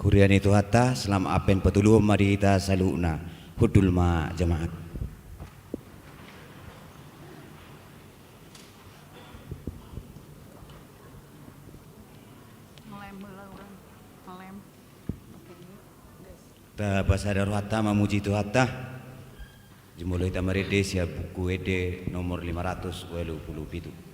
Hurian itu hatta selam apen petulum mari kita saluna hudul ma jamaat. Ta basada hatta memuji itu hatta jumlah kita merede siap buku ede nomor 587.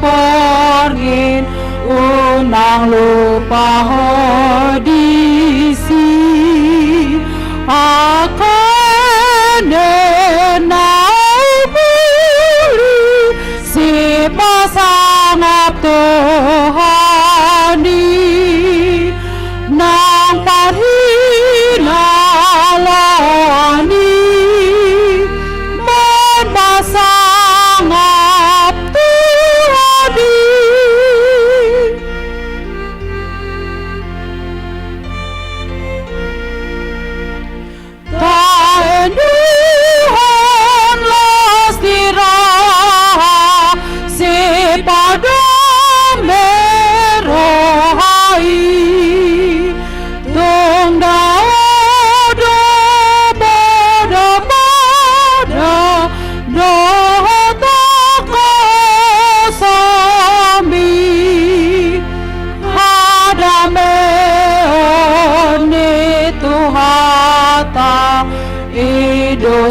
Porgin unang lupa hodisi akan denai si pasangap Tuhani nang parhina lani menpasangap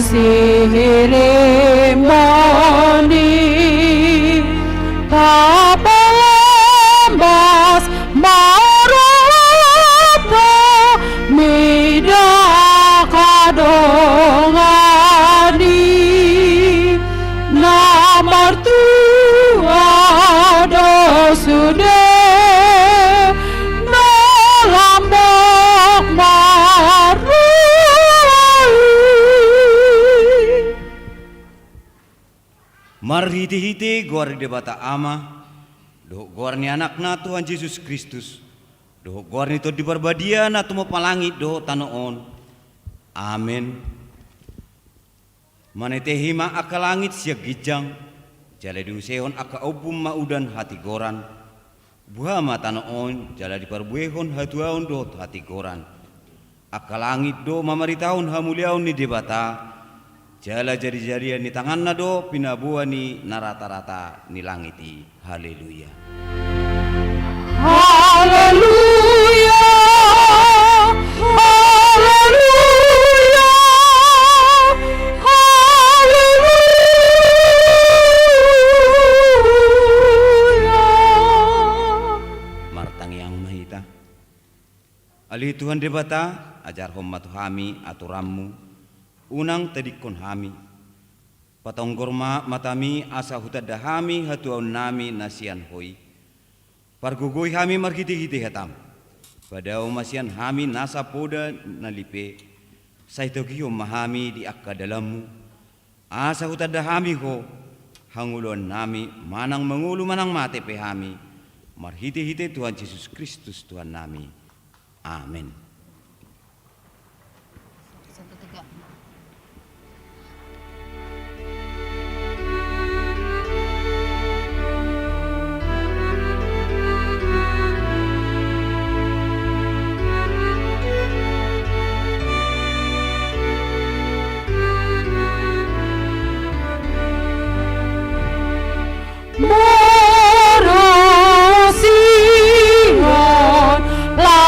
sihiremoni tapalambas marata mida kadongani namar tua dosude nalambok maru marhiti-hiti gor de bata ama doh gor ni anak na Tuhan Yesus Kristus doh gor ni to di barbadia na tumo palangit doh tanoon amin manete hima akalangit siya gijang jala di usehon aka obum maudan hati goran buha ma tanoon jala di parbuehon hatuaon doh hati goran akalangit doh mamaritahun hamuliaon ni debata jala jari-jarian ni tangan na do pinabuhan ni narata-rata ni langiti. Haleluya. Haleluya. Haleluya. Haleluya. Martang yang mahita. Ali Tuhan debata ajar hormat kami aturammu. Unang tadikon hami patonggorma matami asa hutada hami hatuaun nami nasian hoi pargugoi hami marhiti-hiti hatam padao masian hami nasa poda nalipe saitogio mahami di akka dalammu asa hutada hami ho hangulon nami manang mengulu manang mate pe hami marhiti-hiti Tuhan Yesus Kristus Tuhan nami amin. Morosion la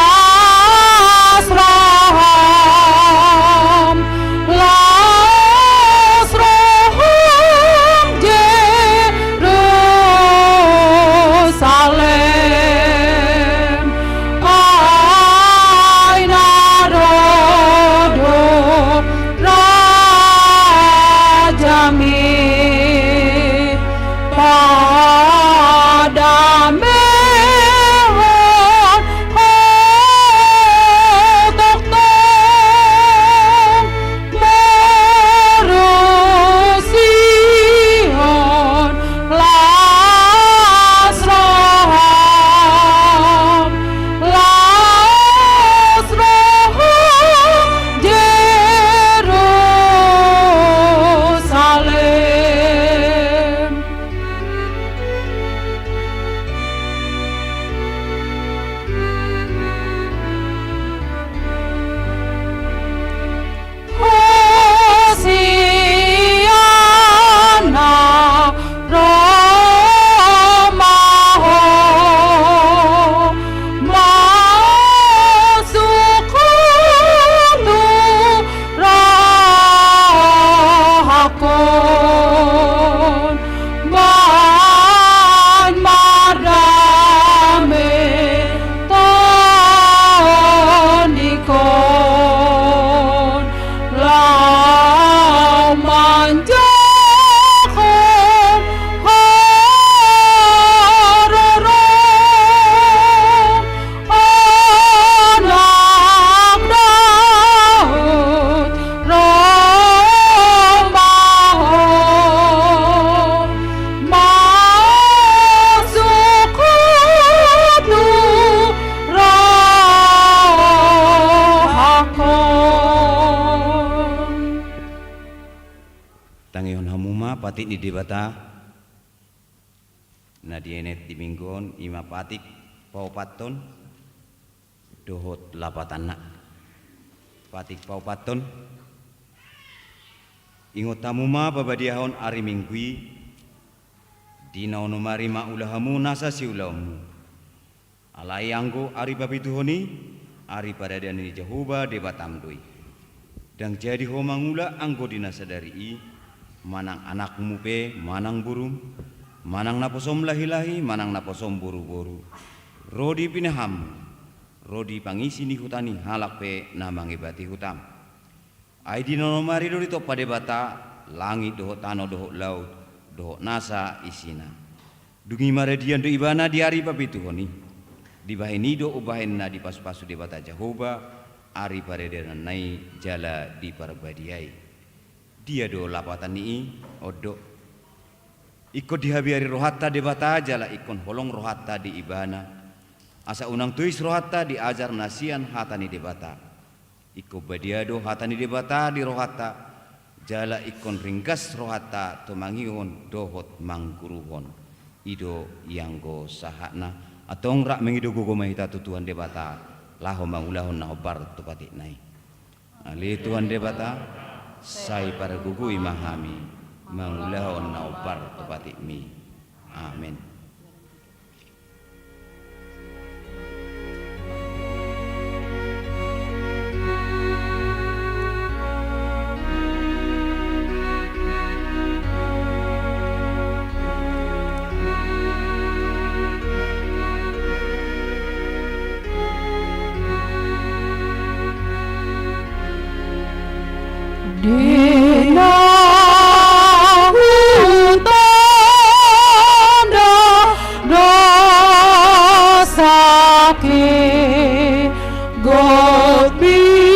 ngayon hamuma patik ni debata na dienet di minggon ima patik paupaton dohot lapatan nak patik paupaton ingot tamuma babadiahon ari minggui dina ono mari maulahamu nasa siulamu alai anggo ari babituhoni ari pada dani Jehovah debatam doi dan jadi homangula anggo dina sadari manang anakmu pe manang burung manang naposom lahi-lahi manang naposom buru-buru rodi pinaham rodi pangisi ni hutani halak pe namangi bati hutam ai dina ono mari dori to pada bata langit doho tano doho laut doho nasa isina dungi maradian do ibana di ari babituhoni di baheni do ubahenna di pas-pasu debata Jehovah ari paredana nai jala di parbadiai dia do lapatan ni odo ikut dihabiari rohatta debata jala ikon holong rohatta di ibana asa unang tuis rohatta diajar nasian hatani debata iko badiado hatani debata di rohatta jala ikon ringkas rohatta tumangion dohot mangguruhon ido yanggo sahana atong rak mengido gogo mahita tutuan debata laho mangulahon na obar tupati nai ali tuan debata sai para gugu imahami mangulahon na obar tupati mi amin. Dina hutanda dosake God biaraki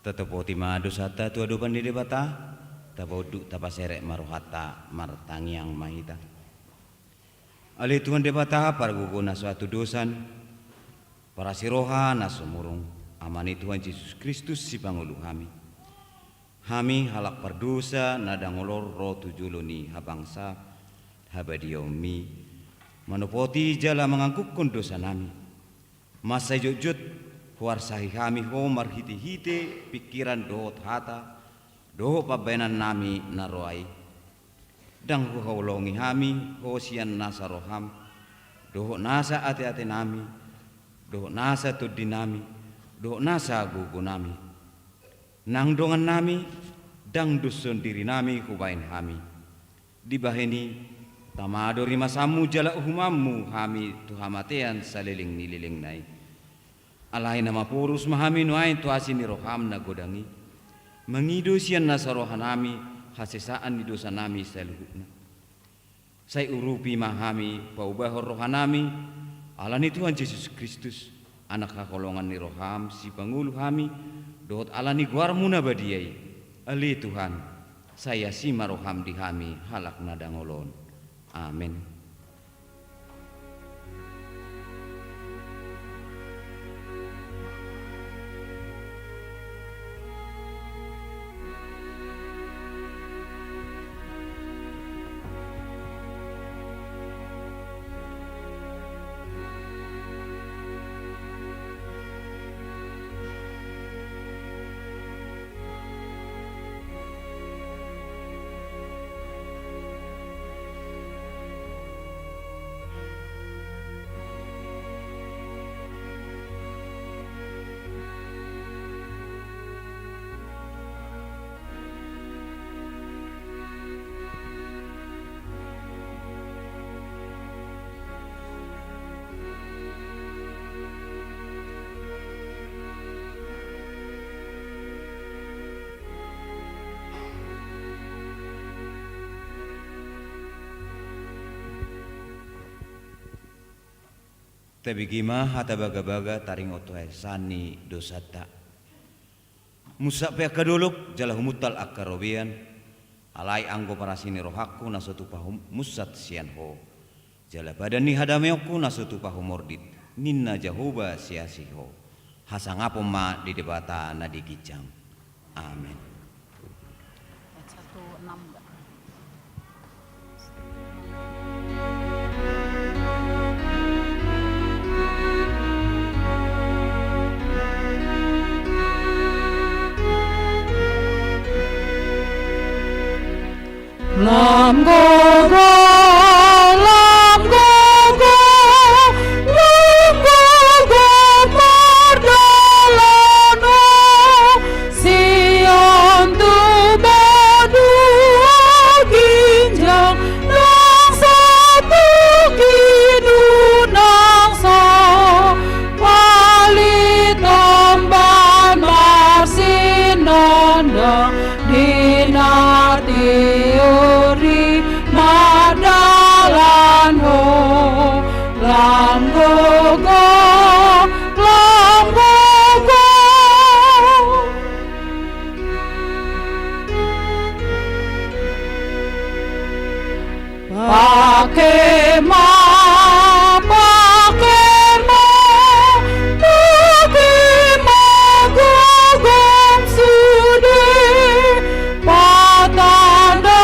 Tetapi tima dosata tu adu pandi debata tabauduk tapaserek maruhata martangiang mahita ali tuan debata pargugo na suatu dosan para siroha na sumurung amani Tuhan Yesus Kristus si pangulu Hami halak perdosa nadangolor roh tujuluni habangsa habadiomi manopoti jala mengangkukkan dosa nami masa jujut huarsahi kami ho marhiti-hiti pikiran dohot hata doho pabenan nami naroai dang hu haulongi kami ho sian nasa roham doho nasa ate-ate nami doho nasa tudi nami doho nasa gugu nami nang dongan nami dang dusun diri nami hubain kami dibaheni tamadori masamu jala uhumamu kami tuhamatean saliling nililing nai alai nama purus mahami nuain tuasi ni roham na godangi mengido sian nasa rohanami hasesaan ni dosa nami seluhukna sai urupi mahami paubah rohanami alani Tuhan Yesus Kristus anak hakolongan ni roham si pangulu kami dohot alani guarmu na badiai ali Tuhan saya si maroham di kami halak nadangolon amin. Tabigima hata baga-baga taring otoy sani dosata. Musa pe kaduluk jala humutal akarobian. Alai anggo parasini rohaku nasutu pahum musat sian ho. Jala badani hadameoku nasutu pahum mordit. Ninna jahuba siasiho. Hasangapo ma di debata na digijang. Amin. 16. Lam go go, lam go go, lam go go, pardalano, Sion tu badua ginjang, nang satu kinunang sa, palitomban marsinanda, dinatiuri madalan ho, lam go go, lam go go. Pakema, pakema, pakema, gugum sudi, patanda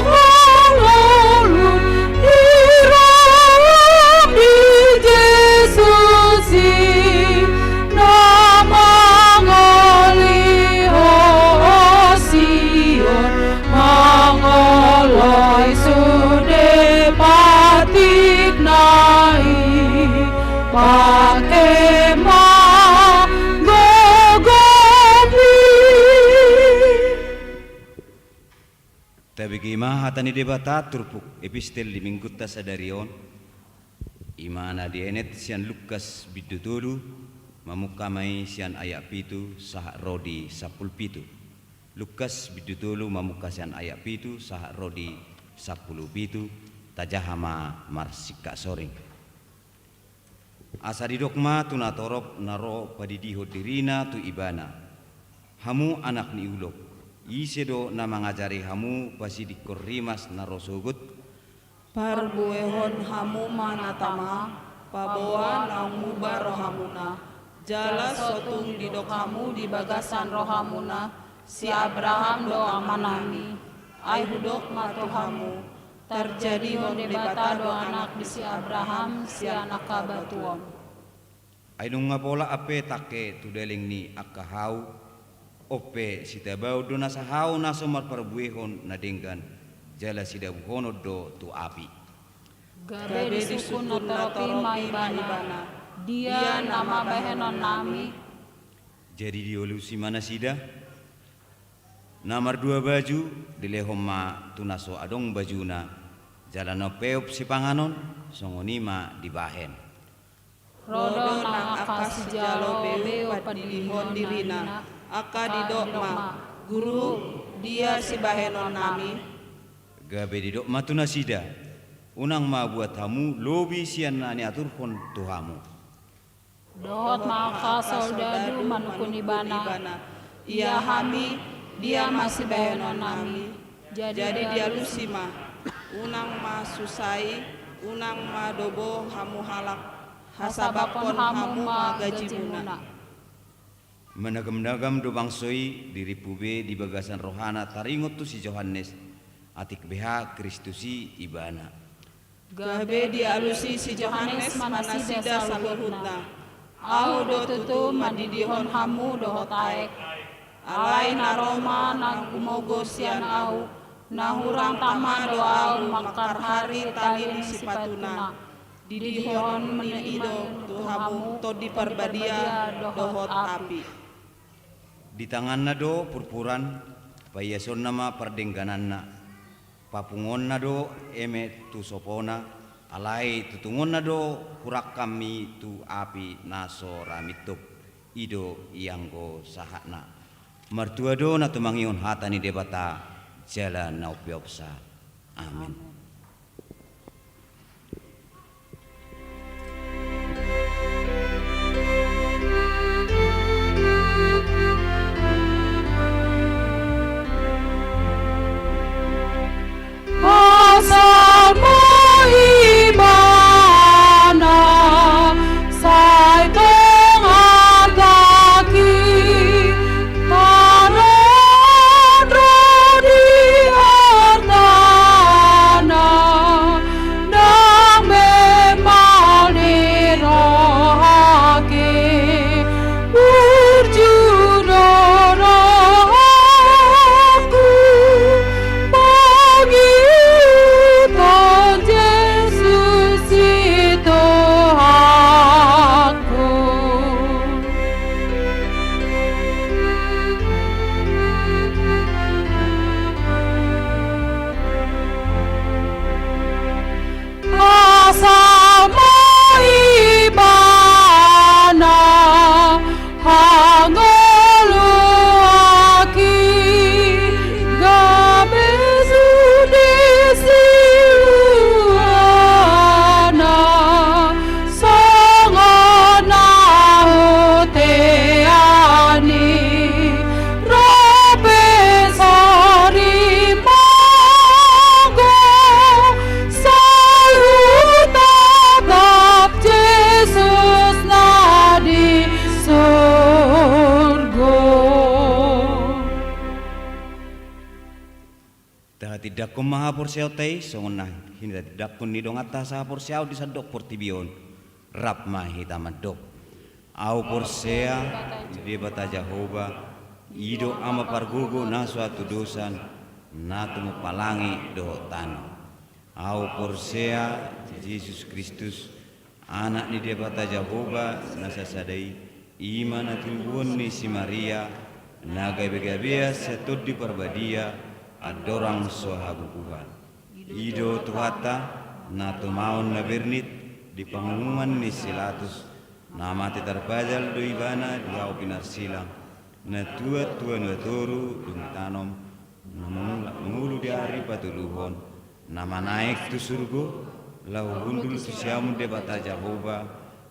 honong lalu, iram di Yesusi, nama ngali Sion, mangoloi sude patik nai, pakema gogopi. Tabigima hatani debata turpuk epistel di minggutta sadarion. Imana dienet sian Lukas bidutulu mamukamai sian ayak pitu sah rodi sapul pitu. Lukas bidutulu mamuka sian ayak pitu sah rodi sapulu pitu tajahama marsika soring. Asari dokma tunatorop naro padidiho dirina tu ibana. Hamu anak ni ulok. Isedo na mangajari hamu pasi dikorimas naro sugut. Parbuehon hamu manatama, paboa naung muba rohamuna, jala sotung didok hamu di bagasan rohamuna, si Abraham do amanami, ay hudok matu hamu, terjadi hon debata do anak di si Abraham, si anak kabatuon. Ainung nga pola ape take tudeling ni akahau, ope sitabau do nasahau naso marparbuehon na denggan. Jala sidabuhono do tu api. Gabe disukun na toropi maibana, dia nama bahenon nami. Jadi diolusi mana sida? Namar dua baju dilehoma tunaso adong bajuna. Jalano peop si panganon songonima dibahen. Rodo nang akasi jalo bebeo padilihon dirina, aka didokma, guru dia si bahenon nami. Gabe didok matuna sida. Unang ma buat hamu lobi sian nani aturhon tuhamu. Dohot maka soldadu manukun ibana, Ia hami, dia masih bahenon nami. Jadi dia lusima, unang ma susai, unang ma dobo hamu halak, hasabapon hamu ma gajimuna. Menagam-nagam do bangsoi diri pube di bagasan rohana taringot tu si Johannes. Atik BH Kristusi ibana. Gabe dialusi si Johannes manasida saluhutna. Au do tutu madidihon hamu dohot aek. Alai naroma nang gumogo sian au. Nahurang tama do au makar hari talin sipatuna. Didihon meniido tuhamu to diperbadia dohot api. Di tangan nado purpuran payason nama perdenggananna. Papungon nado eme tu sopona alai tutungon nado kurak kami tu api naso ramituk ido ianggo sahakna mertua do na tumangion hatani debata jala naupiopsa amin. Ta tidak ko maha porsiao tei songona hinda tidak ko ni dong atas sa porsiao di sadok portibion rap mahi tamadok au porsea di bata Jehovah ido ama pargugo na suatu dosan na tumu palangi do tano au porsea Yesus Kristus anak ni dia bata Jehovah na sasadai iman na timbun ni si Maria na gabe-gabe setud di perbadia adorang sohabukuhan ido tuhata na tumaon na bernit di pengumuman ni silatus nama te terpajal do ibana di hau pinar silang na tua na toru dung tanom na mengulu di hari patuluhon nama naik tu surgo lau hundul tu siamun de bata Jehovah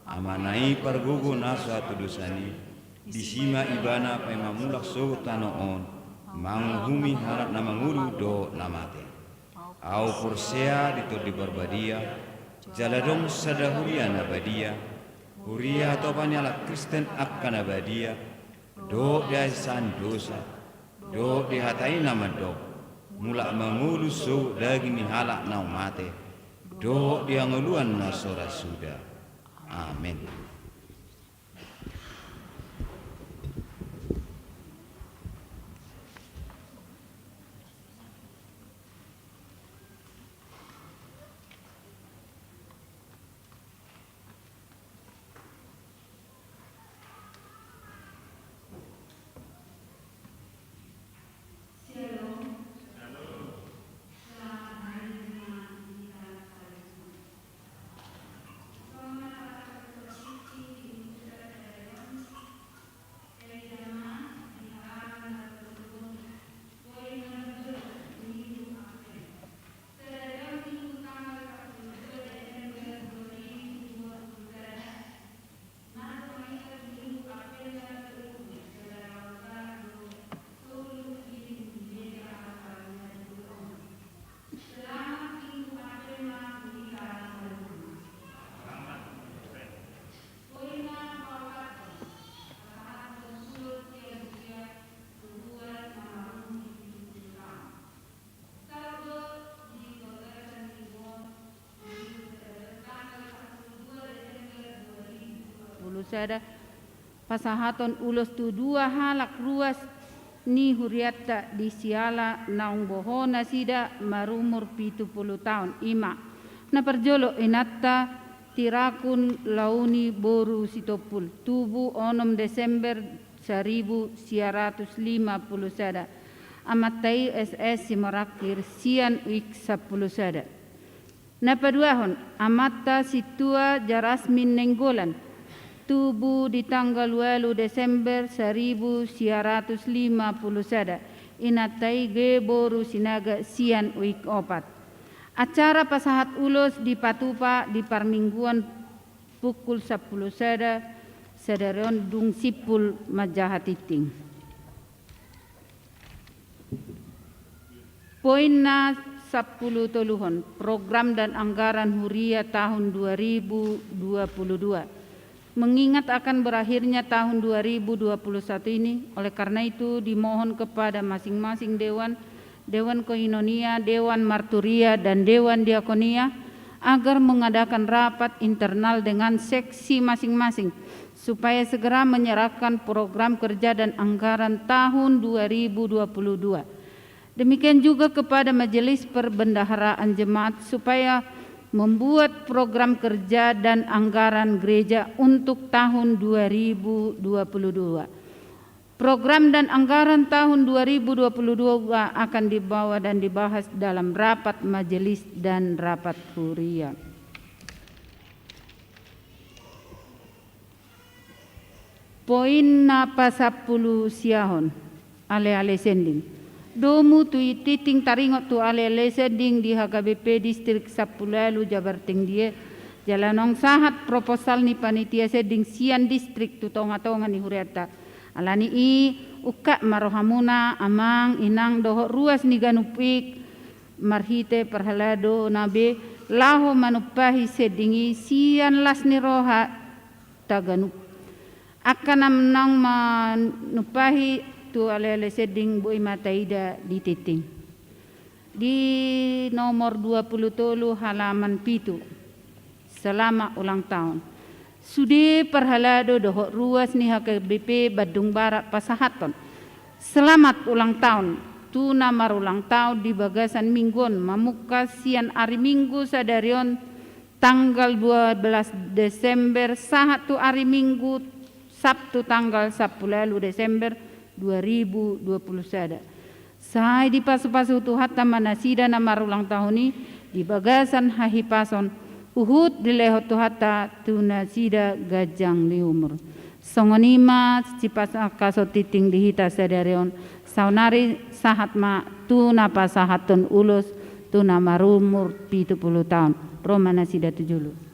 ama naik pargogo na suatu dosani di sima ibana pa mamulak so tanoon manghumi harap na mangulu do namate au porsea dito di barbadia jaladong sadahuria na badia huria atau panyala Kristen akan abadia do diasan dosa do dihatai nama do mulak mangulu so daging halak na mate do dia ngeluan na sora sudah amin. Sada pasahaton ulos tu dua halak ruas ni huriatta di siala naung bohona sida marumur 70 tahun ima na perjolo inatta tirakun launi boru sitopul tubu 6 Desember 1950 sada amatai SS simarakir sian wik 10 sada na paduahon amatta situa jarasmin nenggolan tubuh di tanggal 8 Desember 1950 sada inatai ge boru sinaga sian wik opat acara pasahat ulos di Patupa di parmingguan pukul 10 sada sadarion dung sipul majahatiting poin na 10 toluhon program dan anggaran huria tahun 2022 mengingat akan berakhirnya tahun 2021 ini, oleh karena itu dimohon kepada masing-masing Dewan Koinonia, Dewan Marturia, dan Dewan Diakonia agar mengadakan rapat internal dengan seksi masing-masing supaya segera menyerahkan program kerja dan anggaran tahun 2022. Demikian juga kepada Majelis Perbendaharaan Jemaat supaya membuat program kerja dan anggaran gereja untuk tahun 2022. Program dan anggaran tahun 2022 akan dibawa dan dibahas dalam rapat majelis dan rapat huria. Poin napa 10 siahon ale-ale sending. Domu tu titing taringot tu ale seding di HKBP distrik Sapulalu Jabar Tinggie jalanong sahat proposal ni panitia seding sian distrik tu tonga-tonga ni huriata alani i uka marohamuna amang inang doho ruas ni ganupik marhite perhalado nabe laho manupahi sedingi sian las ni roha taganup akan amnang manupahi tu ale seding bui mataida di titing. di nomor 27 halaman pitu. Selamat ulang tahun. Sudi perhalado dohok ruas ni HKBP Badung Barat Pasahaton. Selamat ulang tahun. Tu namar ulang tahun di bagasan mingguan mamuka sian hari Minggu sadarion tanggal 12 Desember sahat tu hari Minggu Sabtu tanggal 10 Desember 2020 sada. Sahai di pasu-pasu tu hatta manasida namar ulang tahun ni di bagasan hahipason uhud di lehot tu hatta tu nasida gajang di umur. Songonima cipas kaso titing dihita sadarion saunari sahat ma tu napa sahatun ulus tu nama umur 70 tahun Romana sida 70.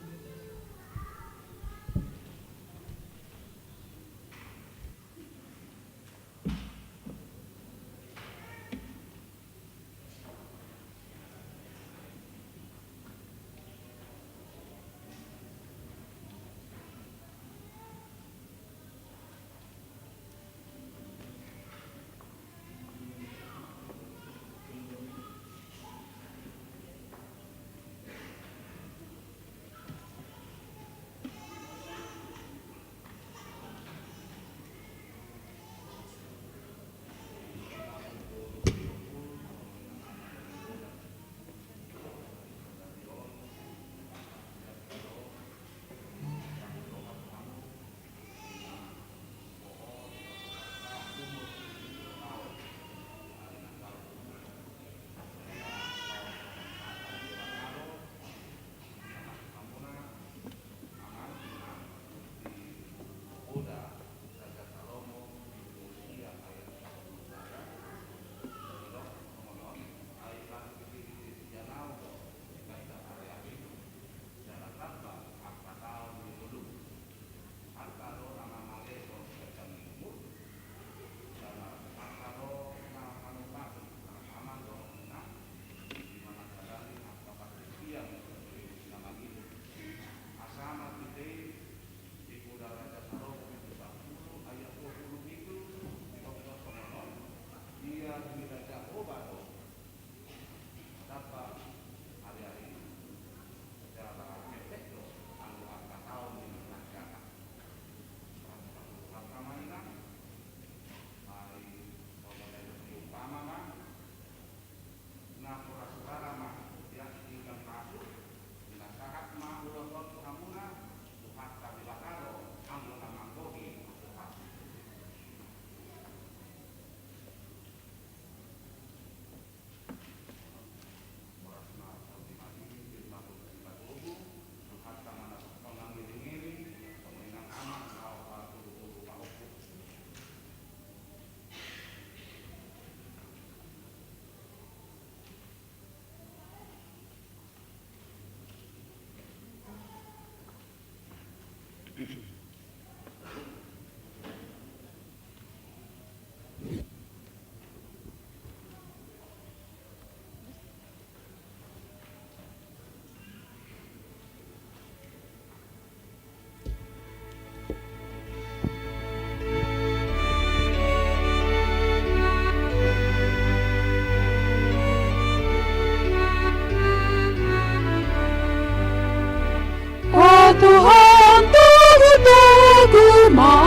Tuhan tugu ma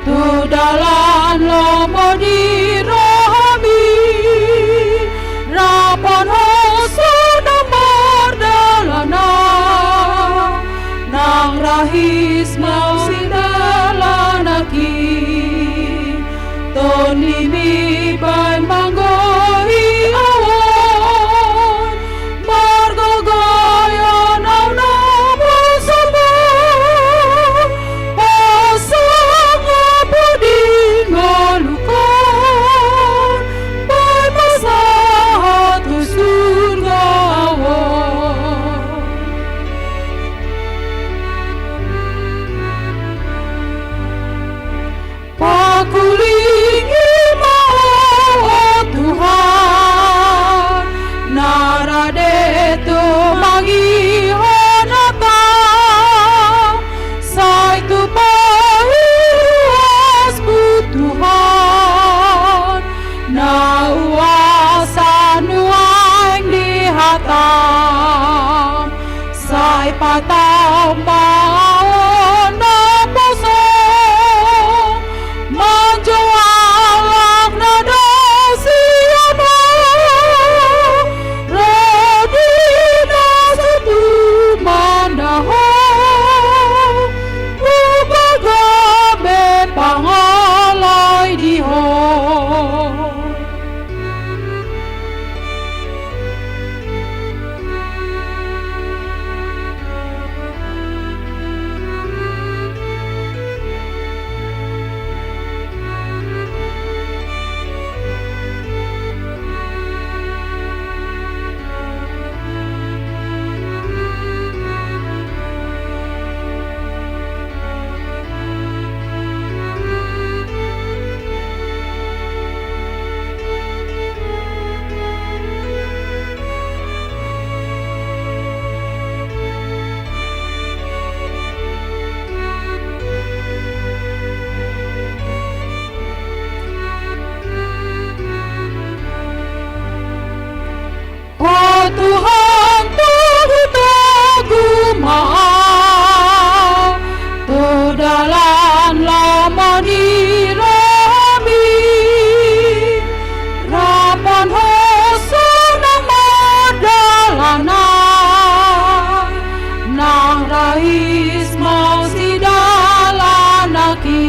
tu dalan lomo dirahmi rapon hoso namar dalana nang rahis mau sindalanaki toni mi ban manggoi awon margo goyon au namo sabo pasang apudi ngalukon bai masatu surga awon pakulingi mau Tuhan narade tu mangi honata sai tu pahas Tuhan na uasa hatam sai patao maon na puso manjo alak na dasiano radina satu mandaho upagabe pangalay diho. Oh Tuhan, Tuhan maaf, terdalam lama dirami, rapan hosunang madalana, nang rais mau sidalanaki,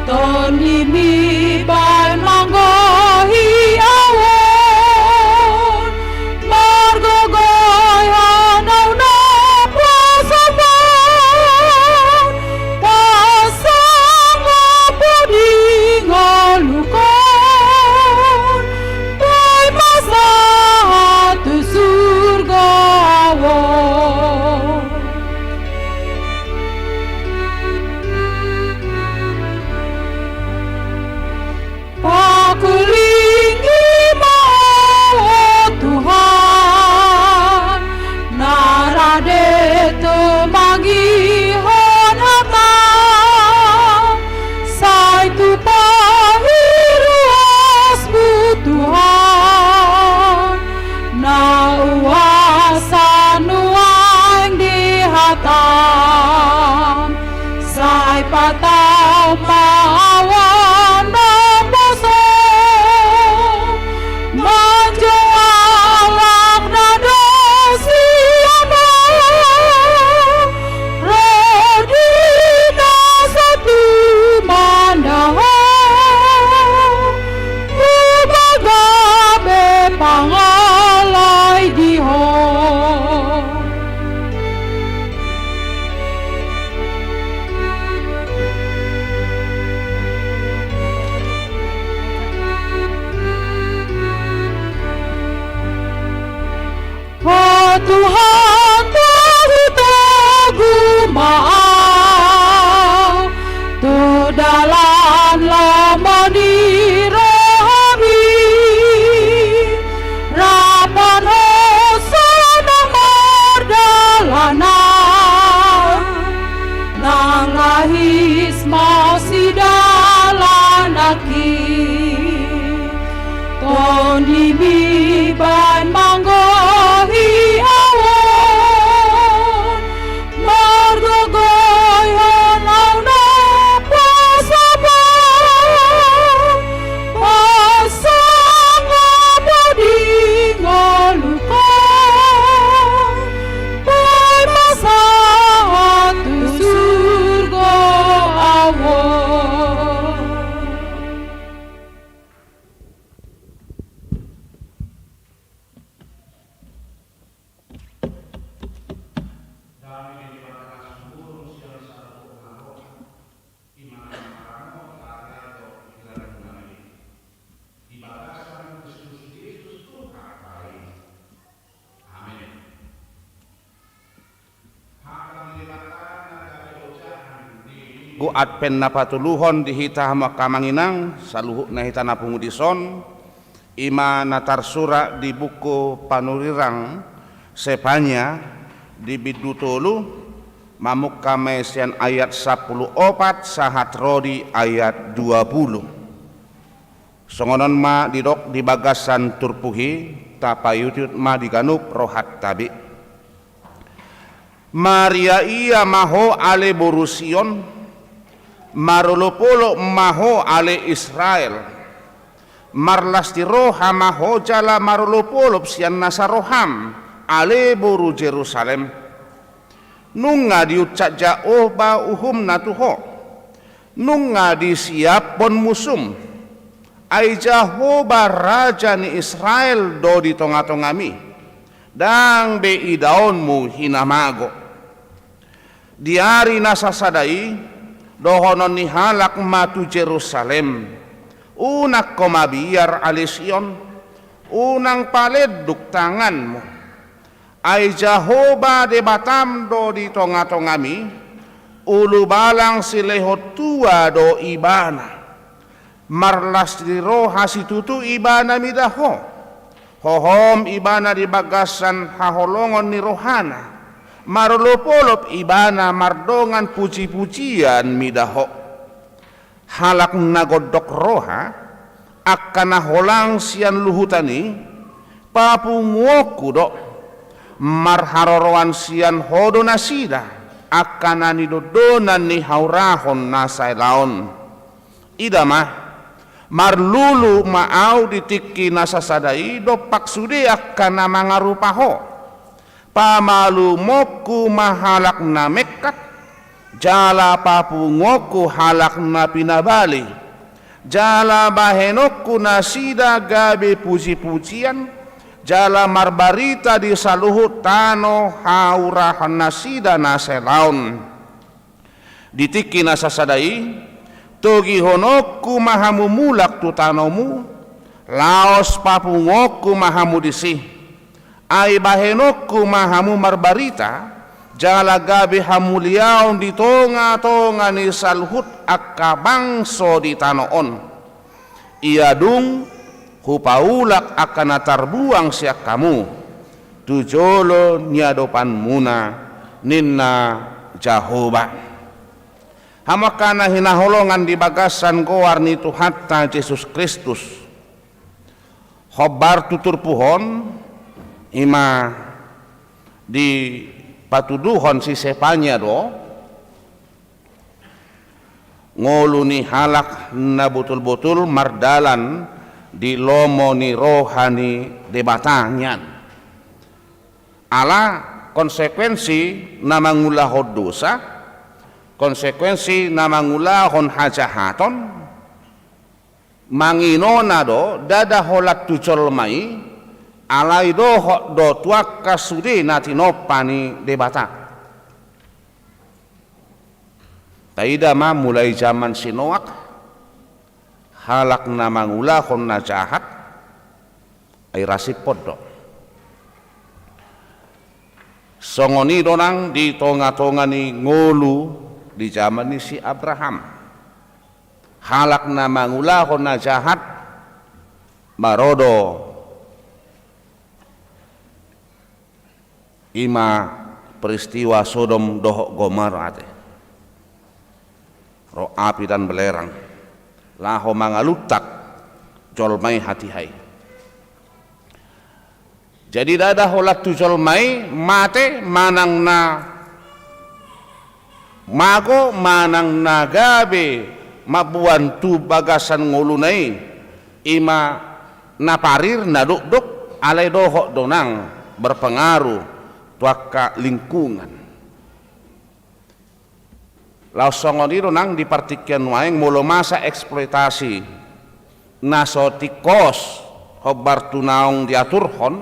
tonimi bay manggohi awon. Patao mawan na puso manjo alak na dasiano radina satu mandaho upagabe pangalay diho. Oh Tuhan, Tuhan maaf, terdalam lama dirami, rapan hosunang mardalana, nang lahis mau sidalanaki, tondi biban manggohi awon, margogoyan au na pasabang, pasang abadi ngalukan, pai masahat tu surga awon. Gu adpen na patuluhon dihita makamanginang saluhuk na hita na pungudison ima natar sura di buku panurirang sepanya di bidutulu mamuk kamesian ayat 14 sahat rodi ayat 20. songonon ma didok di bagasan turpuhi tapayutut ma diganup rohat tabi. Maria ia maho ale borusion marulupolo maho ale Israel marlasti roha maho jala marulupolo sian nasaroham ale boru Jerusalem nunga diucak jauh ba uhum natuho nunga disiap pon musum ai Jehovah raja ni Israel do di tonga-tongami dang be idaonmu hinamago diari nasasadai dohonon ni halak matu Jerusalem unak komabiar alision unang paleduk tanganmu ai Jehovah de batam do di tonga-tongami ulu balang silehot tua do ibana marlas di roha situtu ibana midaho hohom ibana di bagasan haholongon ni rohana marulupolop ibana mardongan puji-pujian midaho halak nagodok roha akan naholang sian luhutani papungoku do marharoroan sian hodo nasida akan anidodonan ni haurahon nasai laon idamah marlulu maau ditiki nasasadai dopak sude akan mangarupaho pamalu moku mahalak na mekat jala papungoku halak na pinabali jala bahenoku nasida gabe puji-pujian jala marbarita di saluhut tano haurahan nasida naselaun ditiki nasasadai togi honoku mahamu mulak tu tanomu laos papungoku mahamu disih ai bahenoku mahamu marbarita jala gabe hamuliaon di tonga-tonga ni salhut akabangso di tanoon ia dung hupaulak akan atarbuang siak kamu tujolo nyadopan muna ninna Jehovah hamakana hinaholongan di bagasan goar ni Tuhatta Yesus Kristus hobar tutur puhon ima di patuduhon si sepanya do ngolu ni halak na betul-betul mardalan di lomo ni rohani debatangan ala konsekuensi namangulahod dosa konsekuensi namangulahon hajahaton manginona do dada holat tucol mai alai do tuak kasude natinopani debata taida ma mulai zaman Sinoak halak namangulahon najahat ay rasip podo songoni donang di tonga-tonga ni ngolu di zaman ni si Abraham halak na mangulahon na jahat marodo ima peristiwa Sodom dohok Gomorra ate ro api dan belerang laho mangalutak jolmai hati hai jadi dada holat tu jolmai mate manang na mago manang nagabe mabuan tu bagasan ngulunai ima naparir naduk-duk alai dohok donang berpengaruh tuaka lingkungan lausongon itu nang dipartikian waeng mulu masa eksploitasi nasotikos hobar tunaung diaturhon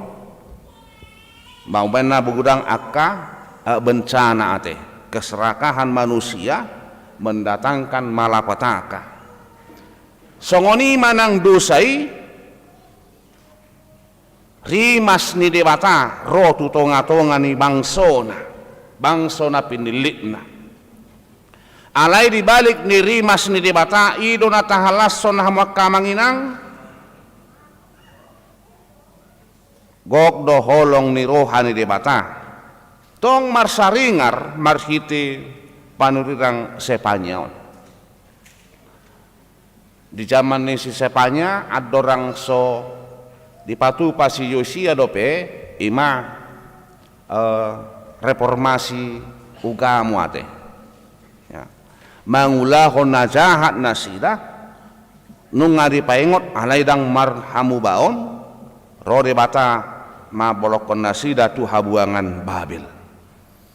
mau bena bugudang akka bencana ate keserakahan manusia mendatangkan malapetaka songoni manang dosai rimas ni debata roh tu tonga-tonga ni bangsona pinilikna alai dibalik ni rimas ni debata idona tahalasson hamaka manginang gok do holong ni rohani debata tong marsaringar marhiti panurirang sepanyaon di zaman ni si sepanya adorang so dipatu pasi Yosia dope ima reformasi ugamu ate ya mangulahon najahat nasida nung ngari paingot alaidang marhamu baon rode bata ma bolokon nasida tu habuangan Babil.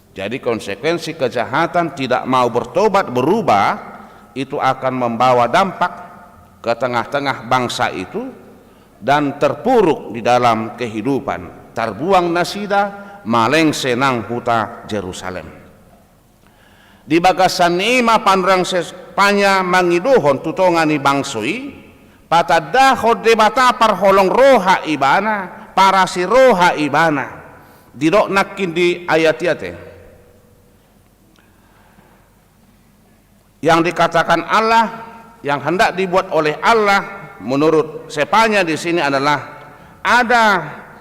Jadi konsekuensi kejahatan tidak mau bertobat berubah itu akan membawa dampak ke tengah-tengah bangsa itu dan terpuruk di dalam kehidupan terbuang nasida maleng senang huta Jerusalem. Di bagasan ima pandrang sespanya mangiduhon tutongani bangsui patadahod debata parholong roha ibana para si roha ibana didok nakin di ayat-ayat yang dikatakan Allah yang hendak dibuat oleh Allah menurut sepanya di sini adalah ada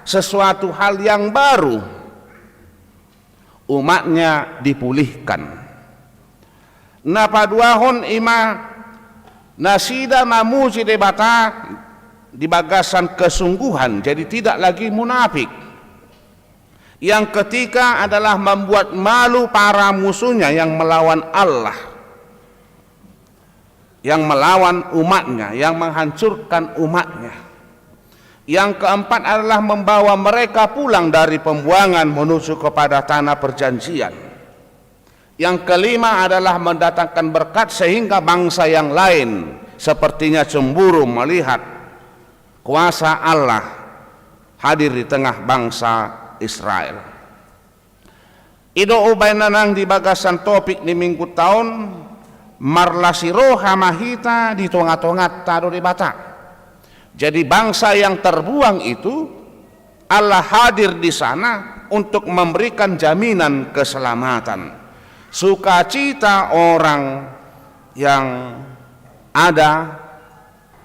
sesuatu hal yang baru, umatnya dipulihkan. Napaduahon ima nasida mamuji debata di bagasan kesungguhan, jadi tidak lagi munafik. Yang ketiga adalah membuat malu para musuhnya yang melawan Allah, yang melawan umatnya, yang menghancurkan umatnya. Yang keempat adalah membawa mereka pulang dari pembuangan menuju kepada tanah perjanjian. Yang kelima adalah mendatangkan berkat sehingga bangsa yang lain sepertinya cemburu melihat kuasa Allah hadir di tengah bangsa Israel. Ido ubay nanang di bagasan topik di minggu tahun marlasi roha mahita di tongat-tongat tado di bata. Jadi bangsa yang terbuang itu Allah hadir di sana untuk memberikan jaminan keselamatan. Sukacita orang yang ada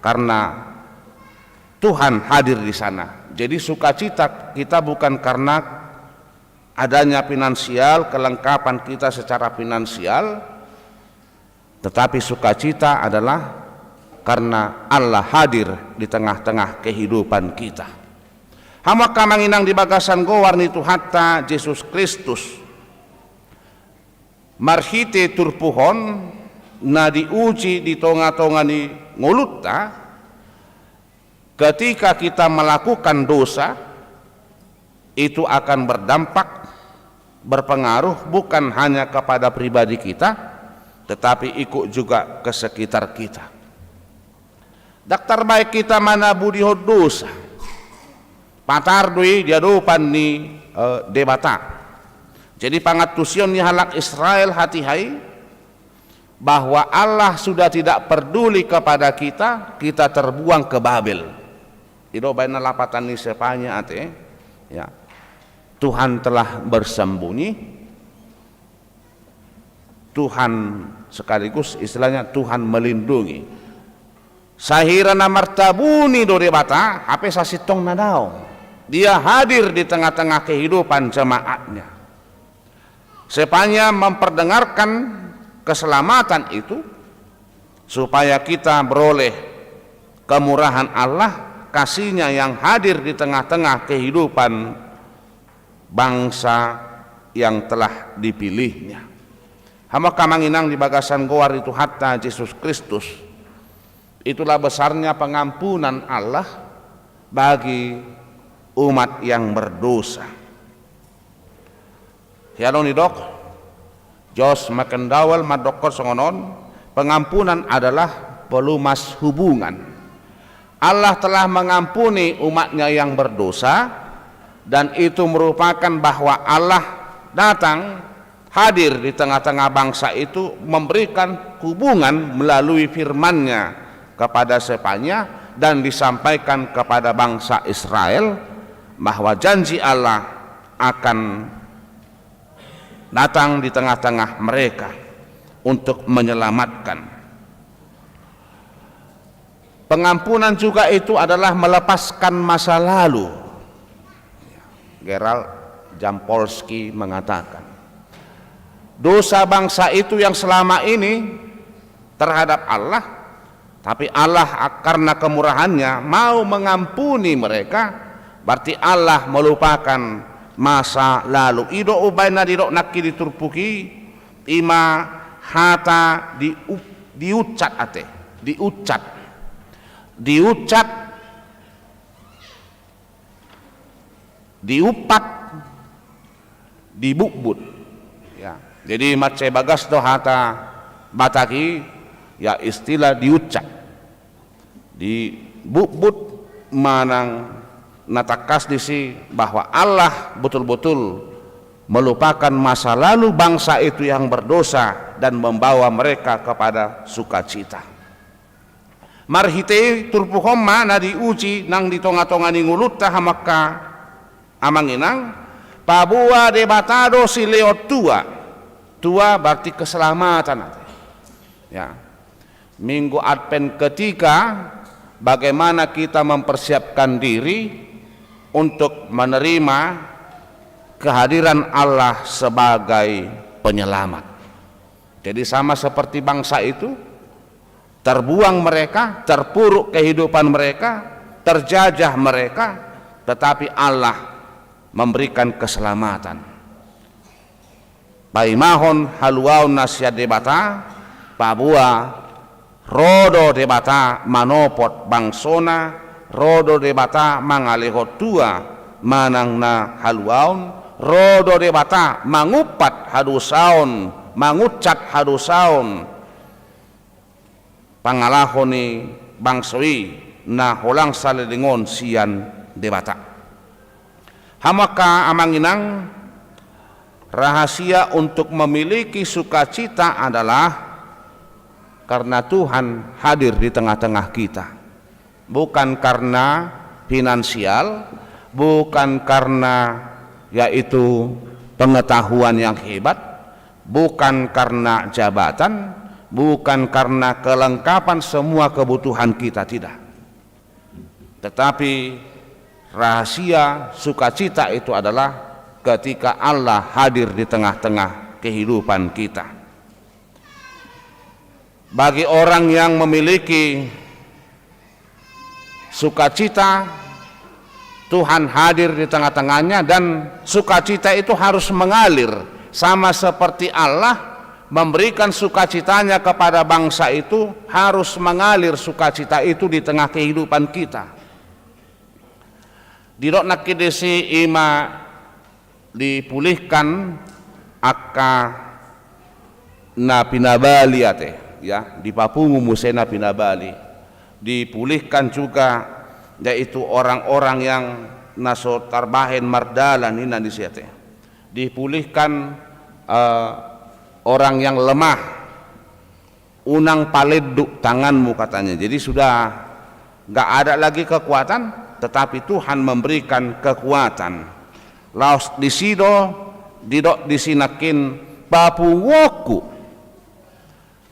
karena Tuhan hadir di sana. Jadi sukacita kita bukan karena adanya finansial, kelengkapan kita secara finansial, tetapi sukacita adalah karena Allah hadir di tengah-tengah kehidupan kita. Hama kamanginang di bagasan gowarni tu hatta Yesus Kristus marhite turpuhon na diuji di tonga-tonga ni ngulutta ketika kita melakukan dosa itu akan berdampak berpengaruh bukan hanya kepada pribadi kita tetapi ikut juga ke sekitar kita. Daktar baik kita mana budi dosa patar dui diadupan ni debata. Jadi pangatusion ni halak Israel hati-hai bahwa Allah sudah tidak peduli kepada kita, kita terbuang ke Babel. Itu baina lapatan ni sepanya ate ya. Tuhan telah bersembunyi, Tuhan sekaligus istilahnya Tuhan melindungi. Sahirana martabuni do debata hape sasitong nadao. Dia hadir di tengah-tengah kehidupan jemaatnya. Sepanya memperdengarkan keselamatan itu supaya kita beroleh kemurahan Allah, kasih-Nya yang hadir di tengah-tengah kehidupan bangsa yang telah dipilihnya. Hama kamanginang di bagasan goar itu hatta Yesus Kristus. Itulah besarnya pengampunan Allah bagi umat yang berdosa. Hialon dok, Jos Makendawal madokor songonon, pengampunan adalah pelumas hubungan. Allah telah mengampuni umatnya yang berdosa dan itu merupakan bahwa Allah datang hadir di tengah-tengah bangsa itu memberikan hubungan melalui firman-Nya kepada sepanya dan disampaikan kepada bangsa Israel bahwa janji Allah akan datang di tengah-tengah mereka untuk menyelamatkan. Pengampunan juga itu adalah melepaskan masa lalu. Gerald Jampolsky mengatakan, dosa bangsa itu yang selama ini terhadap Allah Tapi Allah karena kemurahannya mau mengampuni mereka, berarti Allah melupakan masa lalu. Ido ubaina didok nakki diturpuki ima hata diucat ate, diucat diupat dibubut ya. Jadi mace bagas do hata bataki ya istilah diucat dibubut manang natakas disi bahwa Allah betul-betul melupakan masa lalu bangsa itu yang berdosa dan membawa mereka kepada sukacita. Marhite turpu homma na diuji nang ditonga-tonga ni ngulut tahamaka amanginang pabua debatado si leo tua berarti keselamatan ya. Minggu Advent ketiga bagaimana kita mempersiapkan diri untuk menerima kehadiran Allah sebagai penyelamat. Jadi sama seperti bangsa itu, terbuang mereka, terpuruk kehidupan mereka, terjajah mereka, tetapi Allah memberikan keselamatan. Paimahon haluaun nasya debata, pabua rodo debata manopot bangsona, rodo debata mangalehot tua manangna haluaun, rodo debata mangupat hadusaun, mangucat hadusaun, pangalahoni bangsoi na holang saledengon sian debata. Hamaka amanginang rahasia untuk memiliki sukacita adalah karena Tuhan hadir di tengah-tengah kita, bukan karena finansial, bukan karena yaitu pengetahuan yang hebat, bukan karena jabatan, bukan karena kelengkapan semua kebutuhan kita, tidak. Tetapi rahasia sukacita itu adalah ketika Allah hadir di tengah-tengah kehidupan kita. Bagi orang yang memiliki sukacita, Tuhan hadir di tengah-tengahnya, dan sukacita itu harus mengalir sama seperti Allah memberikan sukacitanya kepada bangsa itu, harus mengalir sukacita itu di tengah kehidupan kita. Didok nakidesi ima dipulihkan akka na pinabali ate ya, di Papungu musena pinabali dipulihkan juga, yaitu orang-orang yang naso tarbahen mardalan ini di siate, dipulihkan orang yang lemah, unang paleduk tanganmu katanya. Jadi sudah nggak ada lagi kekuatan, tetapi Tuhan memberikan kekuatan. Laos disido didok disinakin papuwoku.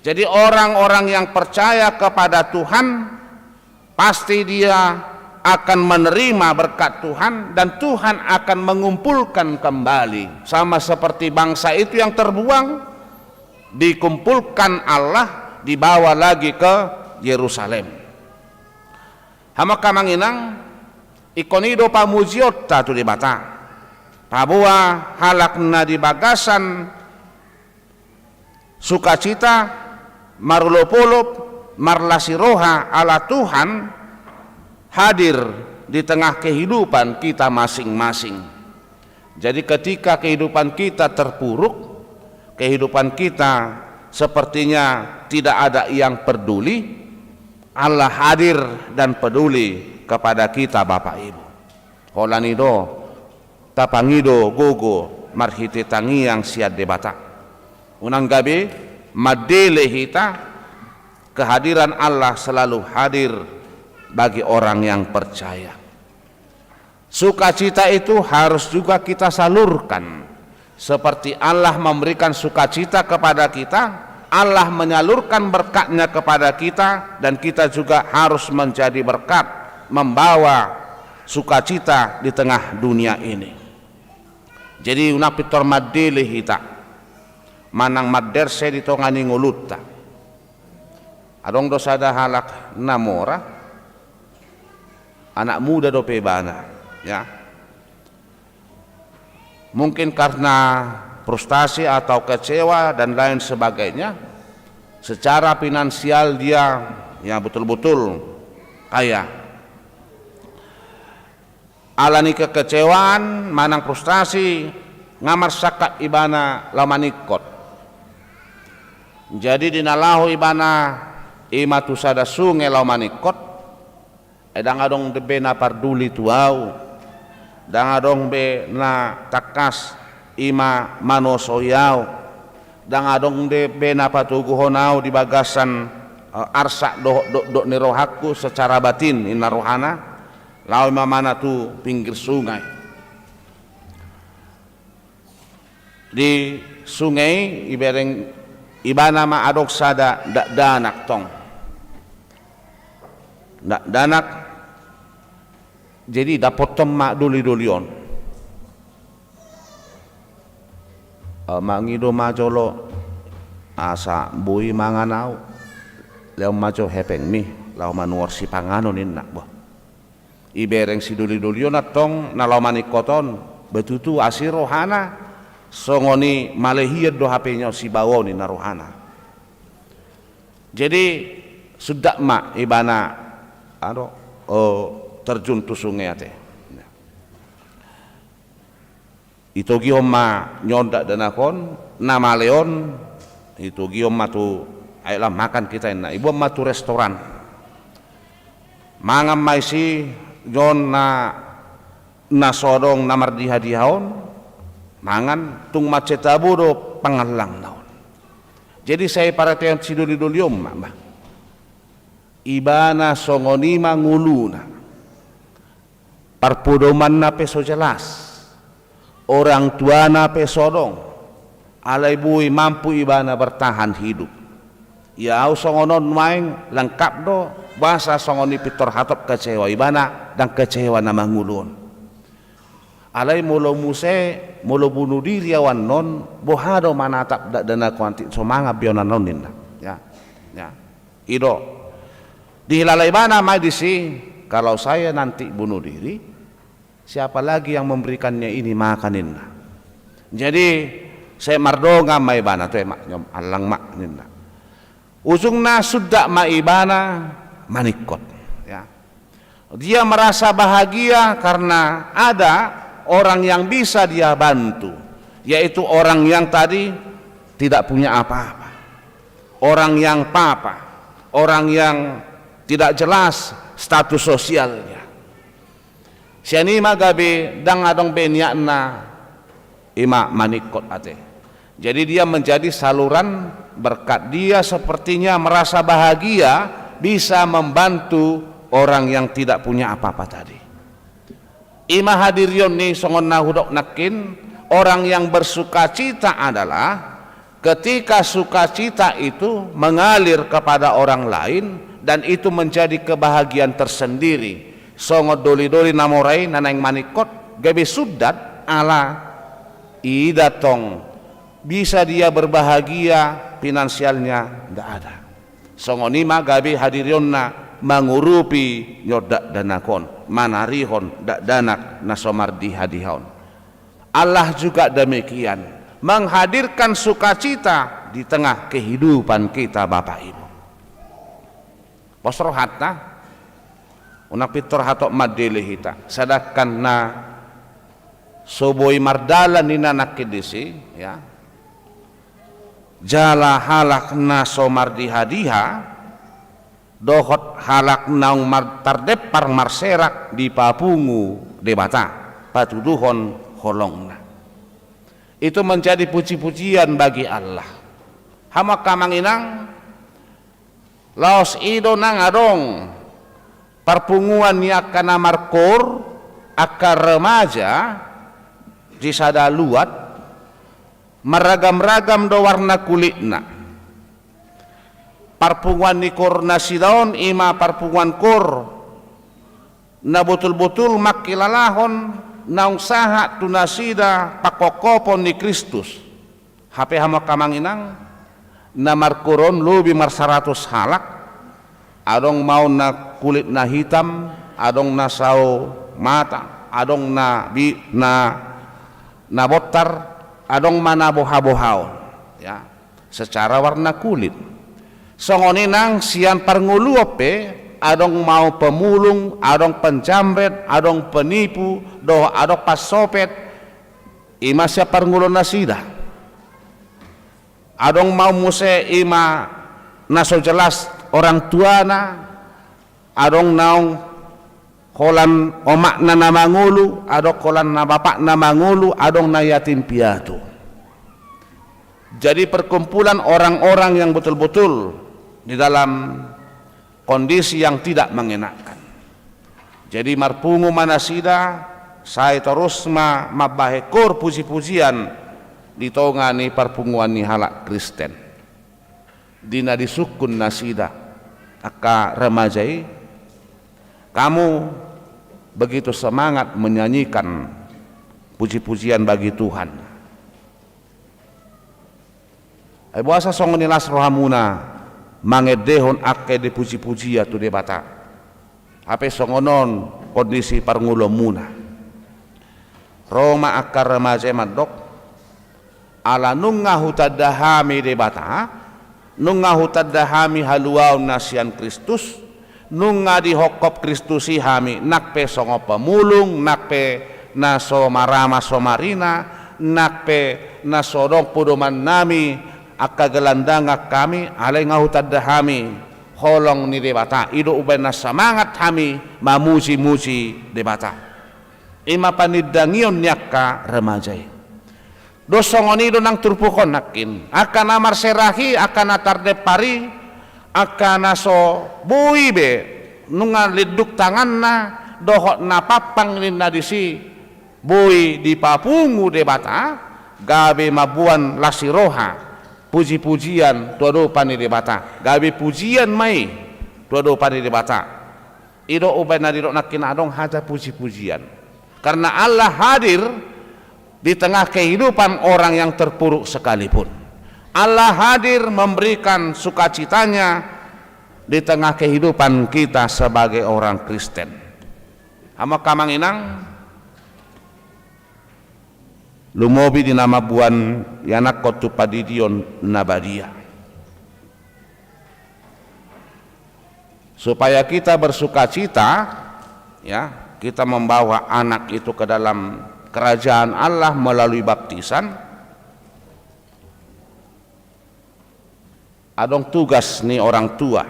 Jadi orang-orang yang percaya kepada Tuhan pasti dia akan menerima berkat Tuhan, dan Tuhan akan mengumpulkan kembali, sama seperti bangsa itu yang terbuang dikumpulkan Allah, dibawa lagi ke Yerusalem. Hamaka manginang ikonido pamuziota tu di bata pabua halakna di bagasan sukacita marulopolop marlasiroha ala Tuhan hadir di tengah kehidupan kita masing-masing. Jadi ketika kehidupan kita terpuruk, kehidupan kita sepertinya tidak ada yang peduli, Allah hadir dan peduli kepada kita Bapak Ibu. Holanido tapangido gogo marhite tangiang siad debata. Unang gabi madele hita, kehadiran Allah selalu hadir bagi orang yang percaya. Sukacita itu harus juga kita salurkan. Seperti Allah memberikan sukacita kepada kita, Allah menyalurkan berkatnya kepada kita, dan kita juga harus menjadi berkat, membawa sukacita di tengah dunia ini. Jadi unapitor madele hita manang maderse ditongani ngulutta adong dosa dah halak namora anak muda do pebana, ya. Mungkin karena frustasi atau kecewa dan lain sebagainya, secara finansial dia ya betul-betul kaya. Alani kekecewaan, manang frustasi, ngamar saka ibana lamanikot. Jadi dinalahu ibana imatu sada sungai lamanikot, edang adong debe na parduli tuau, dang adong be na takas ima manosoyau, dang adong debe na patuguhonau di bagasan arsa do nirohaku secara batin ina rohana, lau mana tu pinggir sungai. Di sungai ibereng ibana ma adok sada dak danak tong. Dak danak jadi dapat temak duli-dulion. Mangido majolo asa bui manganau leo majo hepeng mi lau manuor si panganon innak boh. Ibereng si duli-dulion atong na lau manikoton betutu asir rohana songoni malehia do HP-nya si bawoni na rohana. Jadi sudah mak ibana terjun tu sungai ate. Itu giom ma nyondak danakon nama leon itu giom ma tu ayolah makan kita ina ibu ma tu restoran mangam maisi jon na sodong namar dihadihaon mangan tung macetabu do pangalang naon. Jadi saya para tiang siduli-dulium mah ibana songonima nguluna parpudoman na peso jelas orang tua na pesodong alai bui mampu ibana bertahan hidup ya au songonon main lengkap do bahasa songoni pitor hatop kecewa ibana dan kecewa nama ngulun alai mulo muse mulo bunuh diri awan non bohado manatap dak dana kuanti somanga biona nonin ya ido dihilalai mana mai disi kalau saya nanti bunuh diri siapa lagi yang memberikannya ini makanin. Jadi saya mardonga mai bana tu mak nyom alang mak ninna ujungna sudah mai bana manikot ya dia merasa bahagia karena ada orang yang bisa dia bantu, yaitu orang yang tadi tidak punya apa-apa, orang yang papa, orang yang tidak jelas status sosialnya. Siani magabe dang adong beniakna ima manikot ate. Jadi dia menjadi saluran berkat. Dia sepertinya merasa bahagia bisa membantu orang yang tidak punya apa-apa tadi. Ima hadirion ni songon nahudok nakin, orang yang bersukacita adalah ketika sukacita itu mengalir kepada orang lain dan itu menjadi kebahagiaan tersendiri. Songot doli-doli namorai nanang manikot gabe sudat ala idatong bisa dia berbahagia finansialnya ndak ada. Songonima gabe hadirionna mangurupi nyodak danakon manarihon dak danak nasomardi hadihon. Allah juga demikian menghadirkan sukacita di tengah kehidupan kita Bapak Ibu. Posro hatta unak pitor hatok madele hita sadakan na soboi mardalan ni nanak kedisi ya jala halak na somardi hadiha dohot halak naung tardepar marserak di papungu debata patuduhon holongna. Itu menjadi puji-pujian bagi Allah. Hama kamanginang laos ido nang adong perpunguan yakana markor akar remaja di sada luat meragam-ragam do warna kulitna. Parpunguan ni kor nasidaon ima parpunguan kor na betul-betul makilalahon naung saha tunasida pakokopon ni Kristus. HP hama kamanginang na markoron lubi mar 100 halak adong mau na kulit na hitam, adong na sao mata, adong na botar, adong mana boha-bohaon, ya, secara warna kulit. Songoninang sian parnguluope, adong mau pemulung, adong penjambret, adong penipu, adong pasopet, ima siya parngulon na sida. Adong mau muse ima naso jelas orang tua na, adong naong kolan omak na namangulu, adong kolan na bapak na mangulu, adong na yatim piatu. Jadi perkumpulan orang-orang yang betul-betul di dalam kondisi yang tidak mengenakan. Jadi marpungu manasida saya terus mabahekor puji-pujian di tongani perpunguan ni halak Kristen. Dina disukun nasida aka remajai, kamu begitu semangat menyanyikan puji-pujian bagi Tuhan. Buasa songonilas rohamuna mangedehon ake de puji-puji tu de bata. Ape songonon kondisi parngulomuna. Roma akar remaja madok ala nunga hutadahami de bata, nunga hutadahami haluau nasian Kristus, nunga dihokop Kristusi hami nakpe songo pemulung, nakpe naso marama somarina, nakpe naso dong pudoman nami akka gelandanga kami alay ngahutadahami holong ni debata ido ubay na semangat kami mamuji-muji debata ima panidangion nyaka remajay dosongoni do nang turpukon nakin akan amar serahi akan atarde pari akan naso buibe nunga liduk tangan na dohot na papang linda disi bui di papungu debata gabe mabuan lasiroha puji-pujian tuado pani debata gabi pujian mai tuado pani debata ido ubay na diro nakin adong haja puji-pujian karena Allah hadir di tengah kehidupan orang yang terpuruk sekalipun. Allah hadir memberikan sukacitanya di tengah kehidupan kita sebagai orang Kristen. Ama kamanginang lumobi di nama buan yanak kotu padidion nabadia supaya kita bersukacita, ya, kita membawa anak itu ke dalam kerajaan Allah melalui baptisan. Adong tugas nih orang tua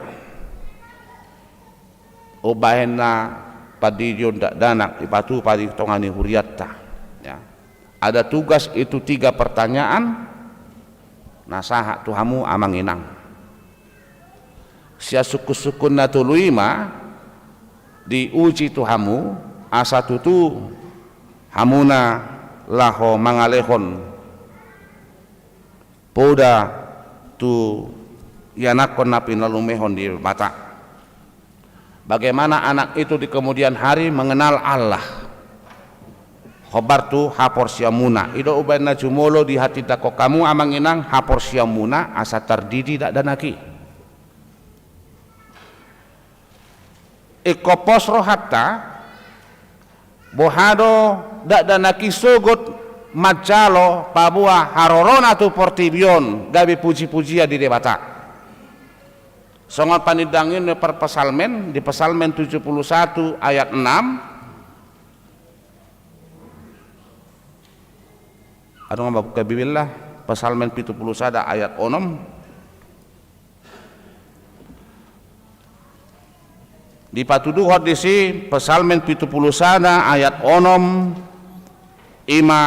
obahena padidion dak danak ipatu padi tongani huriatta, ya. Ada tugas itu 3 pertanyaan nasaha tuhamu amanginang sia suku-sukun natuluima diuji tuhamu asa tutu hamuna laho mangalehon poda tu yanakon napi nalumehon di mata. Bagaimana anak itu di kemudian hari mengenal Allah. Khobar tu hapor siamuna ido ubaina jumolo di hati dako kamu amanginang hapor siamuna asa terdidi dak danaki ikopos rohatta bohado dak danaki sogot majalo pabua harorona tu portibion gabi puji-pujian di debata songot panidangin per pesalmen di pesalmen 71 ayat 6 Adong babu kabibillah pesalmen 70 sada ayat 6 di patuduh hadisi pesalmen 70 sada ayat 6 ima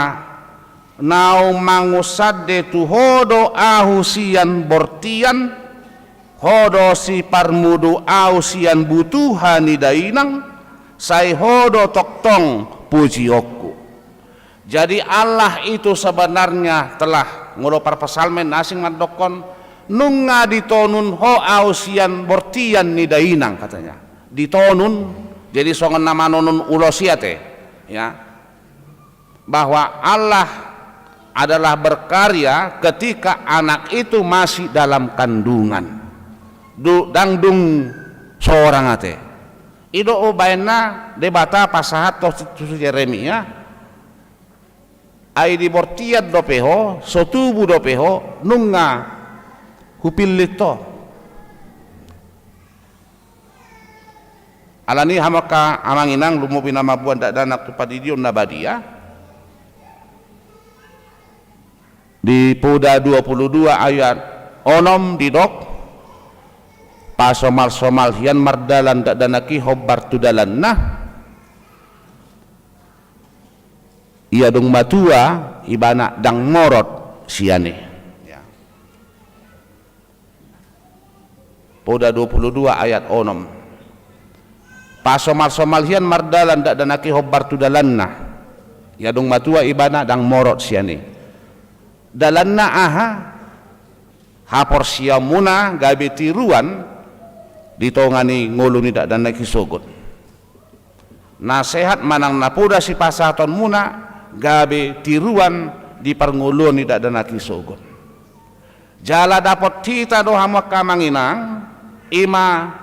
nau mangusadde tu hodo ahusian bortian hodo si parmudu ahusian butuhani dainang sai hodo toktong pujiok. Jadi Allah itu sebenarnya telah ngulopar pesalmen asing mandokon nunga ditonun ho ausian bortian nidainang katanya ditonun jadi songan nama nonun ulosiate, ya, bahwa Allah adalah berkarya ketika anak itu masih dalam kandungan dangdung seorang ate ido ubaina debata pasahat konstitusi Yeremia ai dibortiat dopeho sotubu dopeho nunga hupillito alani hamaka amanginang lumubin nama buan danak tupadidion nabadia di Puda 22 ayat onom didok pasomal-somal hian mardalan dadanaki hobbar tudalan nah ia dung matua ibana dang morot siane ya. Puda 22 ayat onom pasomal-somal hian mardalan dadanaki hobbar tudalan nah ia dung matua ibana dang morot siane dalanna aha hapor siamuna gabe tiruan ditongani nguluni dak dan kisogot nasehat manang napuda si pasaton muna gabe tiruan di pernguluni dak dan kisogot jala dapot kita doha makamanginang ima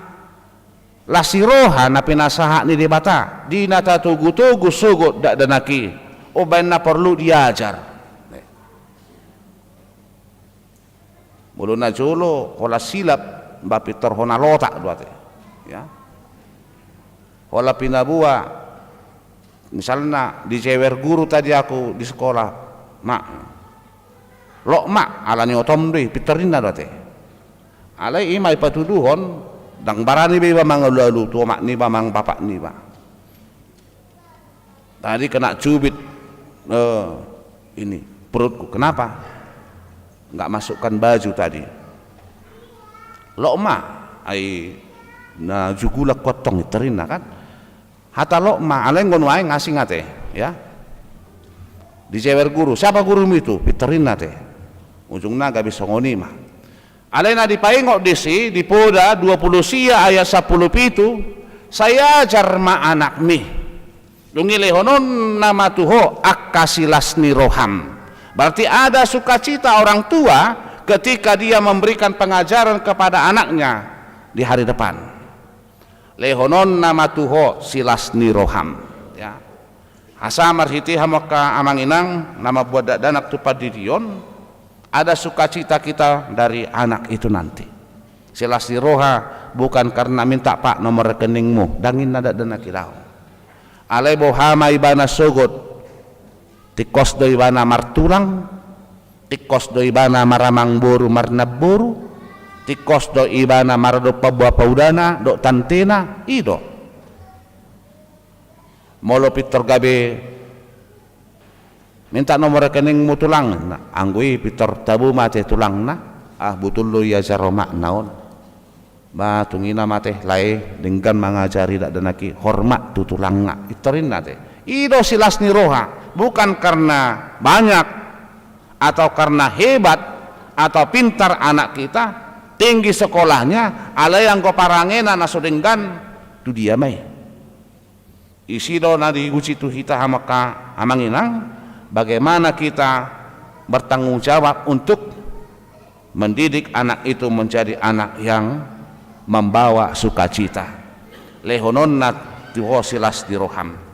lasiroha na pinasaha ni debata di nata tugu-tugu sugot dak dan ki obain na perlu diajar mulu na jolo kola silap bapi terhona lotak dua teh ya wala pinabua misalnya di cewer guru tadi aku di sekolah mak lo mak alani otom deh piterina dua teh alai imai patuduhon dang barani beba mangalalu tua mak ni mang bapak ni ba tadi kena cubit ini perutku kenapa nggak masukkan baju tadi lokma ai na jugula kotong terina kan hata lokma aleng ngono ae ngasih ngate ya di cewer guru siapa gurumu itu piterina teh ujungna gak bisa ngoni mah alena dipaingok disi di Puda 20 sia ayat 10 pitu saya ajar ma anak mi dungile honon nama tuho akasilasni roham berarti ada sukacita orang tua ketika dia memberikan pengajaran kepada anaknya di hari depan lehonon nama tuho silasni roham ya asamar hiti hamaka amanginang nama buat danak tupadidion ada sukacita kita dari anak itu nanti silasni roha bukan karena minta pak nomor rekeningmu dangin nada dana kirau alai bohama ibana sogot tikos do ibana martulang tikos do ibana maramang boru marnab boru tikos do ibana marado pabua paudana do tantena ido molo pitor gabe minta nomor rekening mu tulang nah, anggui pitor tabu mate tulang na butul lo ya jaroma naon ba tungina mate lae dengan mangajari dak danaki hormat tu tulang na itorin nate ido silasni roha bukan karena banyak atau karena hebat atau pintar anak kita tinggi sekolahnya ala yang kau parangena nasudenggan tu dia mai isi do na diuji tu hita hamaka amanginang bagaimana kita bertanggung jawab untuk mendidik anak itu menjadi anak yang membawa sukacita lehonon nat tuho silas diroham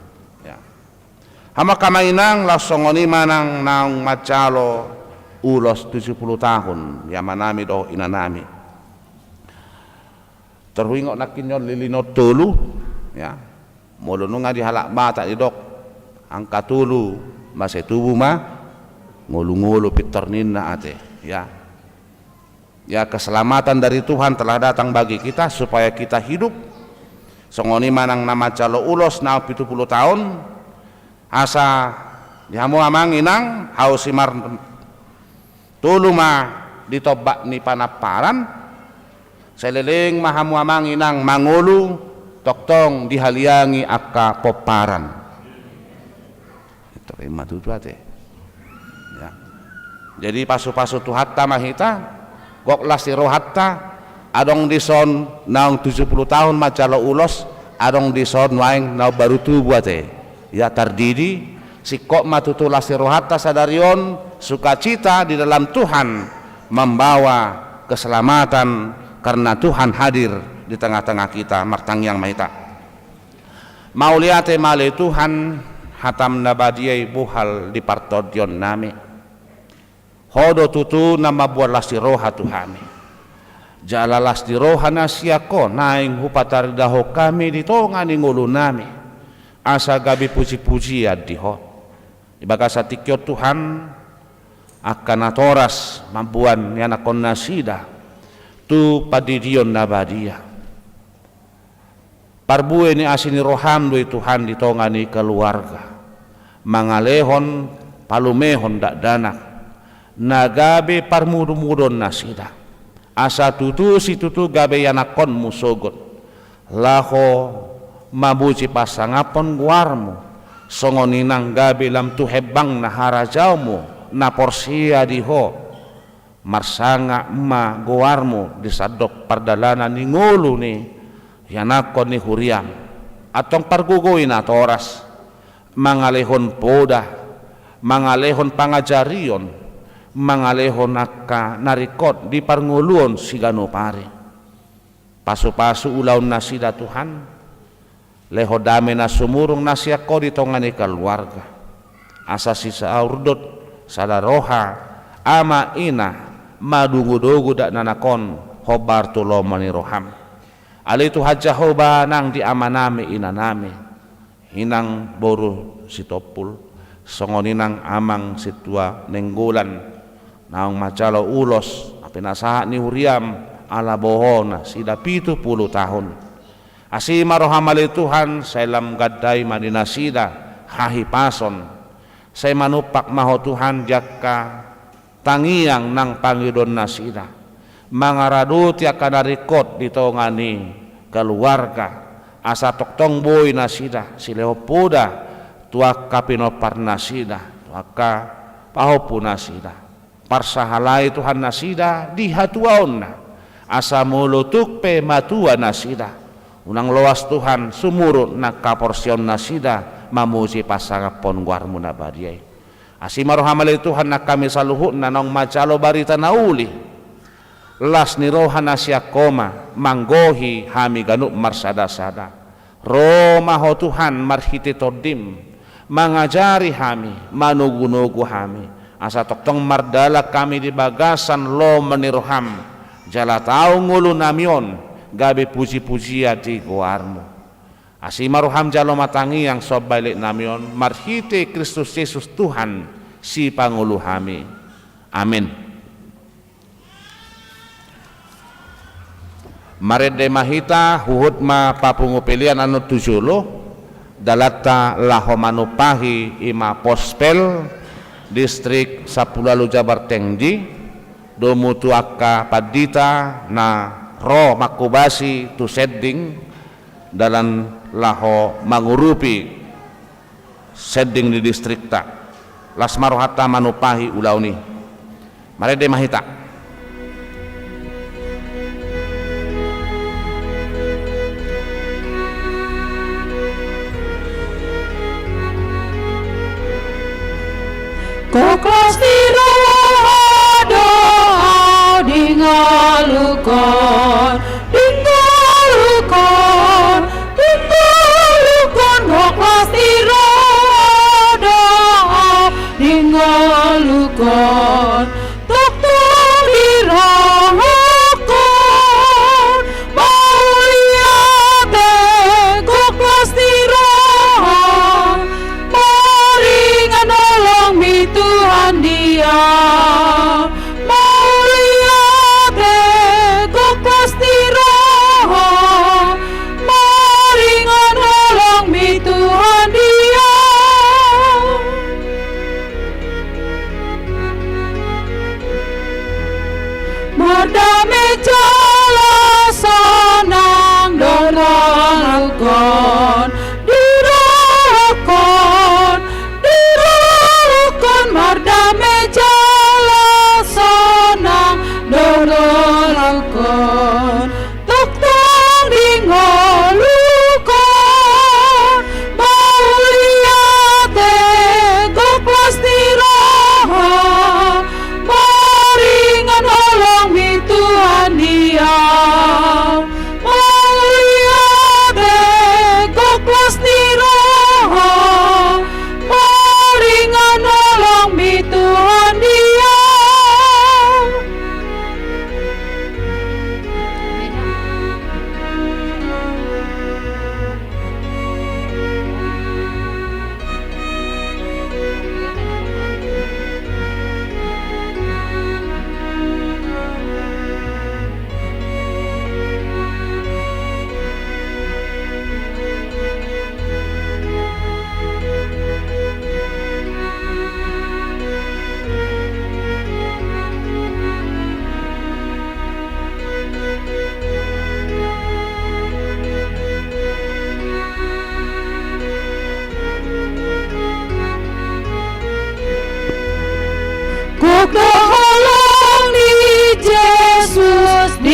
hamaka mainang lasongoni manang naung macalo ulos 70 tahun yamanami do inanami terwingok nakinyon lilinot tulu ya mulu nunga di halak bata idok angka tulu masih tubuh mah ngulu-ngulu piterninna ate ya keselamatan dari Tuhan telah datang bagi kita supaya kita hidup songoni manang nama calo ulos na 70 tahun asa dihamu amanginang hausimar tulu mah ditobak ni panaparan seleling mahamu amanginang mangulu toktong dihaliangi akka poparan itu ima tutu ate ya jadi pasu-pasu tu hatta mahita gok lasiro hatta adong dison naung 70 tahun macalo ulos adong dison waing nau baru tubuh ate ya tardidi sikok matutula sirohata sadarion sukacita di dalam Tuhan membawa keselamatan karena Tuhan hadir di tengah-tengah kita martang yang mahita. Mauliate male Tuhan hatam nabadiai buhal di partodion nami. Hodo tutu nama buatlah si roha Tuhami. Jalalas di roha nasiako naing hupatar daho kami di tongani ngulu nami. Asa gabi puji-puji adiho. Ibaga sa tikyo Tuhan akan atoras mampuan yana kon nasida tu padidion nabadia. Parbue ni asini roham doi Tuhan di tongani keluarga. Mangalehon palumehon dak danak. Nagabe parmudumudon nasida. Asa tutu si tutu gabe yanakon musogot. Laho mabuci pasangapon guarmu. Songoninang gabe lam tu hebang na harajaumu na porsia diho. Marsanga ma guarmu disadok pardalanan ni ngulu ni yanakon ni huriam. Atong pargugoy na toras. Mangalehon poda. Mangalehon pangajarion. Mangalehon akka narikot di parnguluon si gano pare. Pasu-pasu ulaw nasida Tuhan. Leho dame na sumurong nasiako di tongani keluarga. Asa si saurdot sadaroha ama ina madungu-dugu dak nanakon hobar tulomani roham. Alitu haja hoba nang di amaname ina name. Hinang boru si topul. Songoninang amang situa nenggulan. Naong macalo ulos apinasaha ni huriam ala bohona sida 70 tahun. Asima rohamali Tuhan sailam gaday madinasida hahipason. Say manupak maho Tuhan jaka tangiang nang pangidon nasida. Mangaraduti akan narikot ditongani keluarga. Asa toktong boy nasida si Leopoda tuak kapinopar nasida tuaka pahopu nasida. Parsahalai Tuhan nasida dihatuaon na asa mulutuk pe matua nasida unang loas Tuhan sumurut na kaporsion nasida mamuji pasangapon guarmu na badiay asima rohamali Tuhan na kami saluhut na nong macalo barita na uli las ni roha nasya koma manggohi hami ganuk marsada-sada Roma ho Tuhan marhiti todim mangajari hami manugu-nugu hami asa toktong mardala kami di bagasan lo meniroham jala tau ngulu namion gabe puji-puji di guarmu asima roham jalo matangi yang sob balik namion marhite Kristus Yesus Tuhan si pangulu hami amin. Marede mahita huhut ma papungu pilihan anu tujulo dalata laho manupahi ima pospel distrik Sapulalu Jabar Tengdi domutu akka padita na ro makubasi tu sedding dalam laho mangurupi sedding di distrik ta lasmarohata manupahi ulauni marede mahita Kokos tiro doa dingalukon kokos tiro doa dingalukon tok dirahakon mauliate kokos tiro maringan nolong mi Tuhan dia mauliate kokos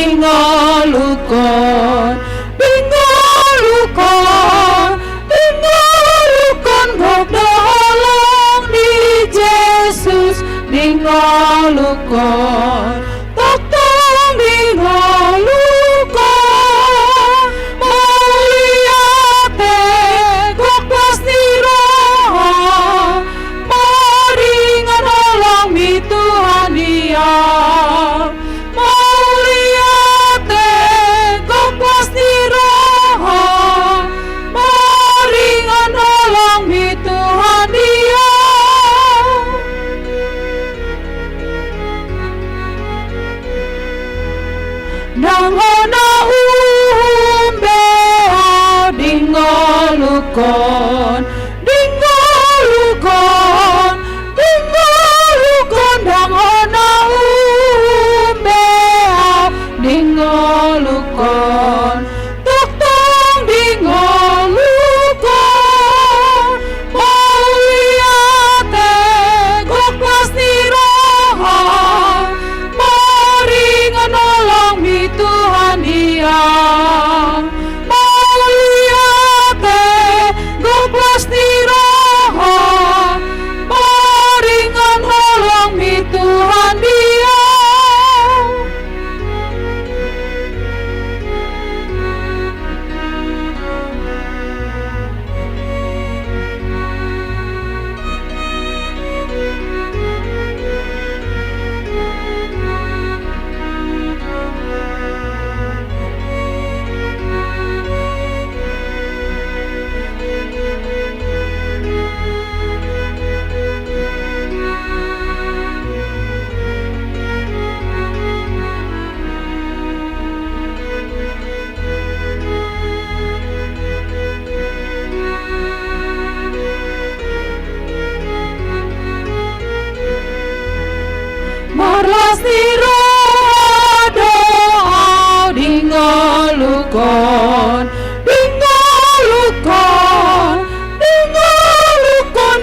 dingolukon gok dolong di Yesus dingolukon tok tong dingolukon muliate gok pasti roh mari nganolong mi Tuhan Dia muliate gok pasti roh mari nganolong mi Tuhan Dia nang ona umbe dingolukon nang ona umbe dingolukon tok tong dingolukon muliate gok pasti roh mari nganolong mi Tuhan Dia muliate gok pasti roh mari nganolong mi Tuhan Dia marlas roh doa dingolukon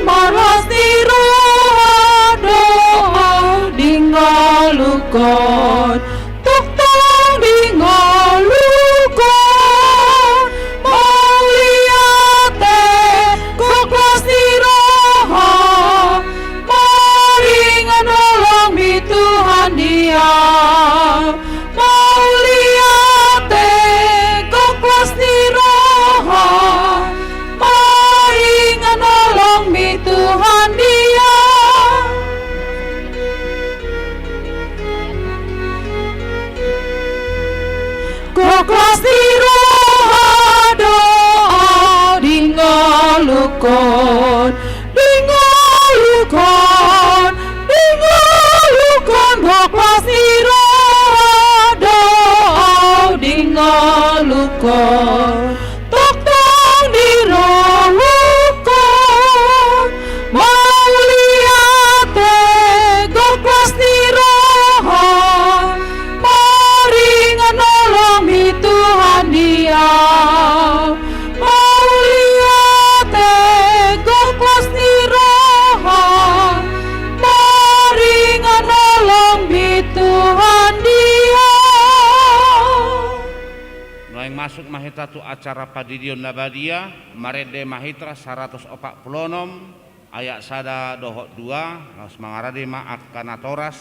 marlas roh doa dingolukon tok tong dingolukon muliate gok pasti roh mari nganolong mi Tuhan Dia muliate gok pasti roh mari nganolong mi Tuhan Dia gok pasti roh doa dingolukon gok pasti roh doa dingolukon tok tong dirolukon muliate gok pasti roh mari nganolong mi Tuhan Dia muliate gok pasti roh mari nganolong mi Tuhan Dia Noeng masuk mahita tu acara padidion nabadia marede mahitra 146 ayat sada dohok 2 laus mangarade maak kanatoras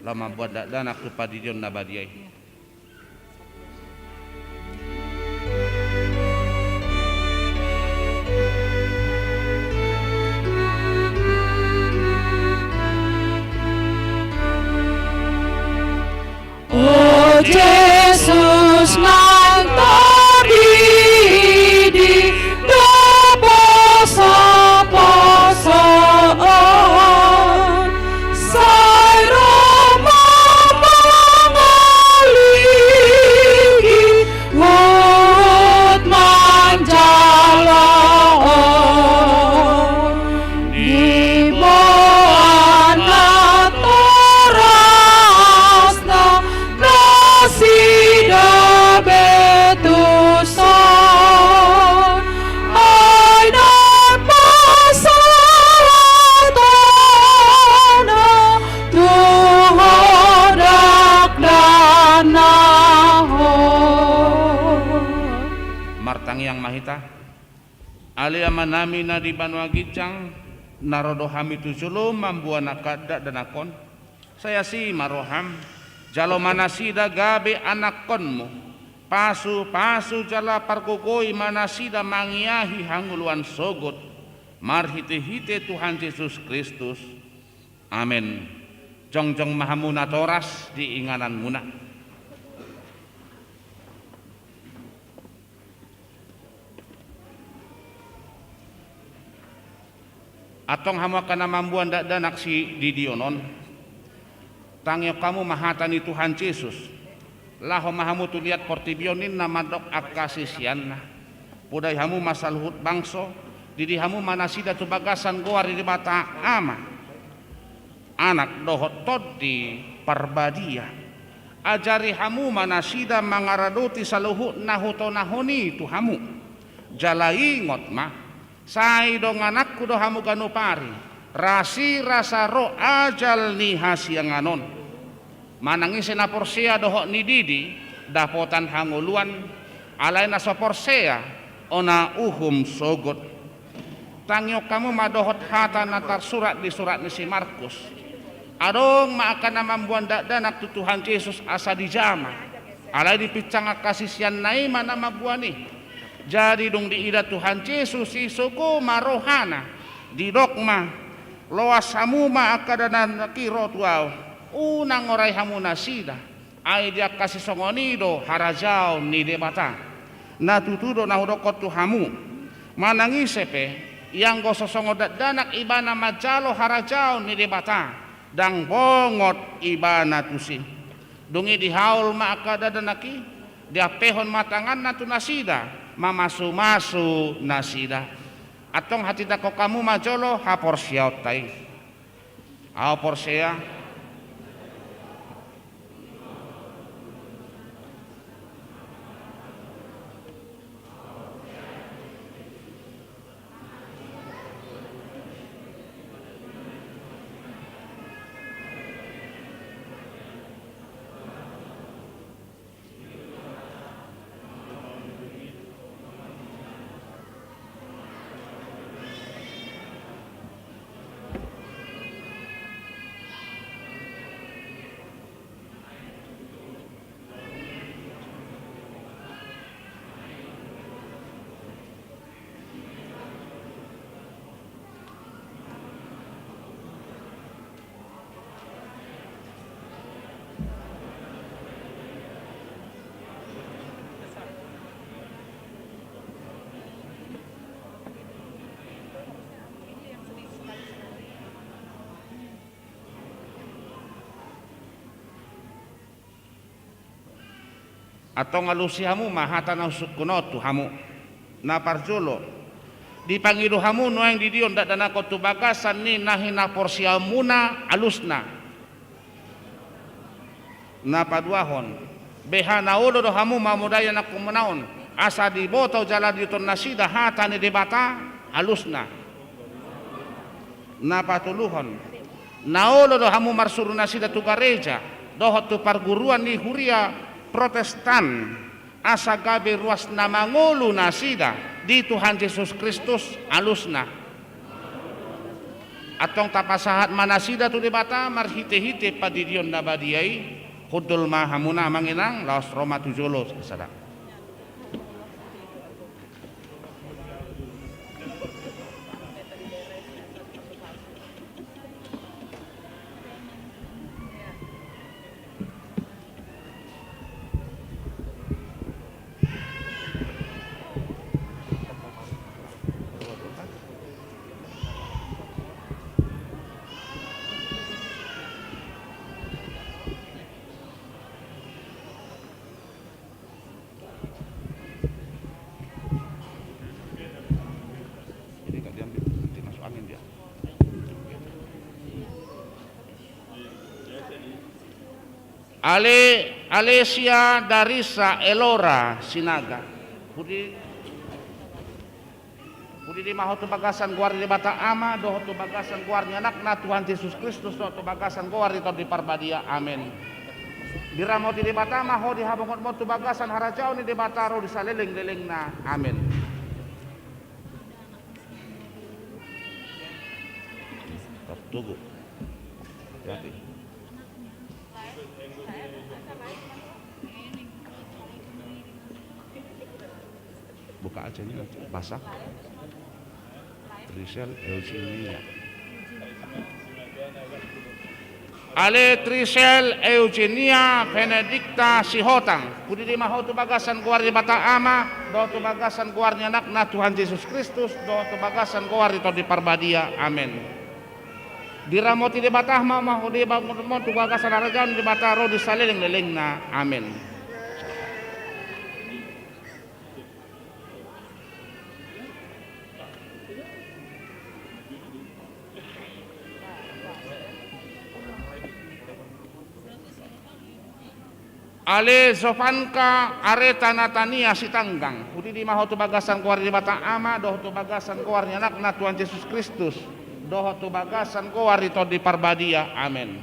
lama buat dana tu padidion nabadia. Oh Yesus nang tadi do poso-posoon sai Roma mangalung hita alia manami na di banua gicang narodo hami tu sulum mambuana kada dan akon saya si maroham jalo manasida gabe anakonmu pasu jala parkukoi manasida mangiahi hanguluan sogot marhite-hite Tuhan Yesus Kristus amin. Jongjong mahamuna toras di inganan muna. Atong hama kana mambuan danak si didionon. Tangyo kamu mahatani Tuhan Yesus. Laho mahamu tu liat portibionin na madok akasisian na. Puday hamu masaluhut bangso. Didi hamu manasida tu bagasan goari di bata ama. Anak dohot todi parbadia ajari hamu manasida mangaradoti saluhut nahuto nahoni tu hamu jalai ngot mah sai dong anakku do hamu ganupari rasi rasa ro ajal ni hasianganon manangis na porsia dohot ni didi dapotan hanguluan alai na so porsia ona uhum sogot tangyo kamu madohot hata natar surat di surat ni si Markus adong maakan na mambuan danak tu Tuhan Yesus asa di jama alai dipicang akasisian nai mana mabuani jadi dong diida Tuhan Yesus isuku marohana di dogma loas hamu maakadanan kiro tuaw unang oray hamu nasida ay dia kasih songonido harajao ni debata natutudo na hudokot tu hamu manangisepe yang gososongo danak ibana majalo harajao ni debata dang bongot ibana tusi dungi dihaul maakada danaki dia pehon matangan natu nasida mamasu nasida atong hati dako kamu majolo hapor siaut tai hapor sia atau ngalusihamu mahata na sukunotu hamu na parjolo dipangidu hamu no yang didion dak dana kotu bagasan ni nahina porsiamuna alusna na paduahon behana odo do hamu mamudaya na kumenaon asa di boto jala diuton nasida hata ni debata alusna na patuluhon na odo do hamu marsuru nasida tu gereja dohot tu perguruan ni huria Protestan asa gabe ruas nama ngulu nasida di Tuhan Yesus Kristus alusna atong tapasahat manasida tu debata marhite-hite padidion nabadiai hudul mahamuna manginang laos Roma 7 sada Alesia Darisa Elora Sinaga Budi di mahotu bagasan guar di bata ama dohotu bagasan guar nyanak na Tuhan Yesus Kristus dohotu bagasan guar di parbadia amin diramoti di bata maho di habongot motu bagasan harajau ni di bataro di saleleng-leleng na amin Tunggu. Hati. Buka aja ini basah. Trisel Eugenia. Ale Trisel Eugenia Benedicta Sihotang. Pudi di mahotu bagasan kuari bata ama, do tu bagasan kuarnya nakna Tuhan Yesus Kristus, do tu bagasan kuari to di parbadia. Amin. Diramoti di batah mama di bangun tu bagasan arajan di bataro di saliling lelengna. Amin. Ale Zofanka Areta Natania Sitanggang. Pudi di mahotu bagasan kuar di bata ama, doh tu bagasan kuar nyanak na Tuhan Yesus Kristus, doh tu bagasan kuar itu di parbadia. Amin.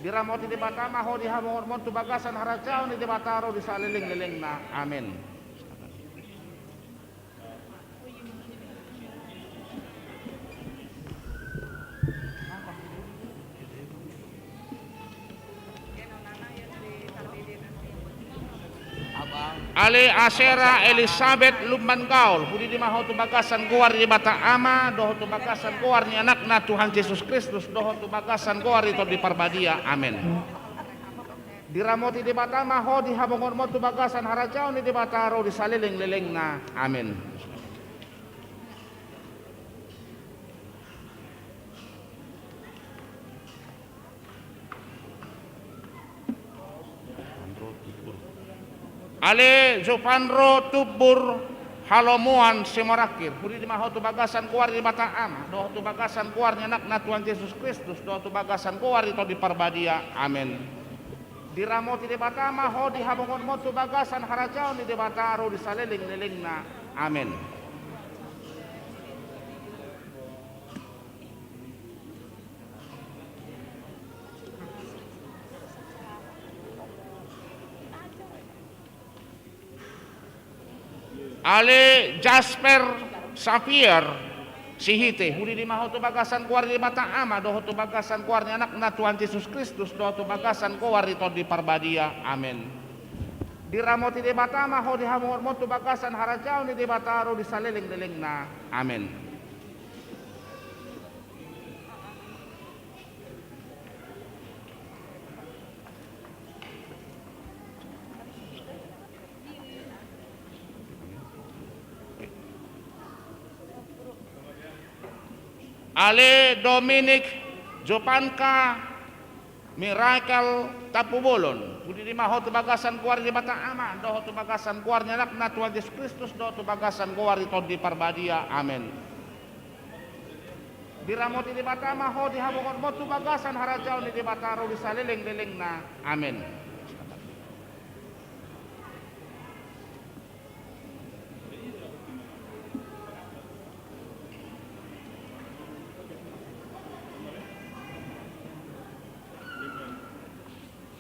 Diramoti di bata maho di hamon tu bagasan haracau ni di bataro di saliling lelengna. Amin. Ale Asera Elizabeth Lumban Gaul. Pudi di maho tu bagasan kuar di bata ama, doh tu bagasan kuar ni anak na Tuhan Yesus Kristus, doh tu bagasan kuar itu di parbadia. Amin. Diramoti di bata maho di habongon tu bagasan harajau ni di bataro di saliling lelengna. Amin. Ale Jopanro Tubur Halomuan Semorakir. Pudi di maho tu bagasan kuar di bata ama, doh tu bagasan kuar nyanak na Tuhan Yesus Kristus, doh tu bagasan kuar itu di parbadia. Amin. Diramoti di bata maho di habongon tu bagasan harajau ni di bataro di saliling lelengna. Amin. Ale Jasper Xavier Sihite. Hudi di maho tu bagasan kuar di bata ama, doh tu bagasan kuar anak na Tuhan Yesus Kristus, doh tu bagasan kuar itu di parbadia. Amin. Diramoti di bata maho di hamon tu bagasan harajau ni di bataro di saliling lelengna. Amin. Ale Dominic Jopanka Miracle Tapubolon. Budi di maho tu bagasan kuar di bata ama, doh tu bagasan kuar nyanak na Tuhan Yesus Kristus, doh tu bagasan kuar itu di parbadia. Amin. Diramoti di bata maho di habongon tu bagasan harajau ni di bataro di saliling lelengna. Amin.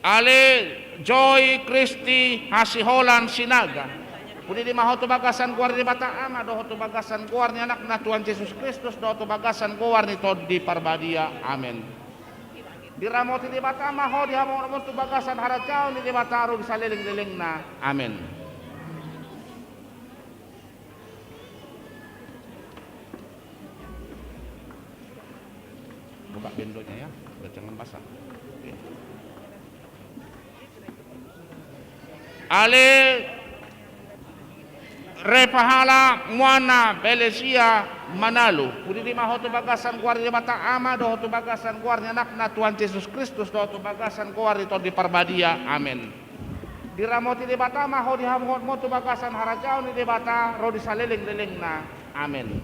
Ale Joy Christy Hasiholan Sinaga. Pudi di maho tu bagasan kuar di bata ama, doh tu bagasan kuar ni anak na Tuhan Yesus Kristus, doh tu bagasan kuar ni to di parbadia. Amin. Diramoti di bata maho di hamon tu bagasan harajau ni di bataro di saliling lelengna. Amin. Buka bendonya ya, jangan basah. Ale Repahala Muana Belesia Manalu. Pudi di maho tu bagasan kuar di bata ama, doh tu bagasan kuar anak na Tuhan Yesus Kristus, doh tu bagasan kuar itu di parbadia. Amin. Diramoti di bata maho di hamon tu bagasan harajau ni di bata ro di saliling lelengna. Amin.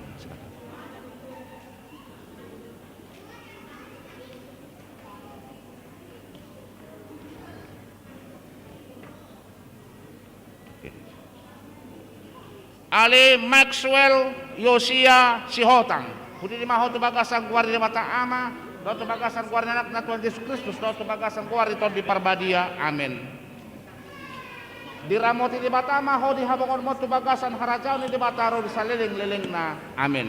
Ale Maxwell Yosia Sihotang. Pudi di maho tu bagasan kuar di bata ama, do tu bagasan kuar anak na Tuhan Yesus Kristus, do tu bagasan kuar itu di parbadia. Amin. Diramoti di bata maho di habongon tu bagasan harajau ni di bataro di saliling lelengna. Amin.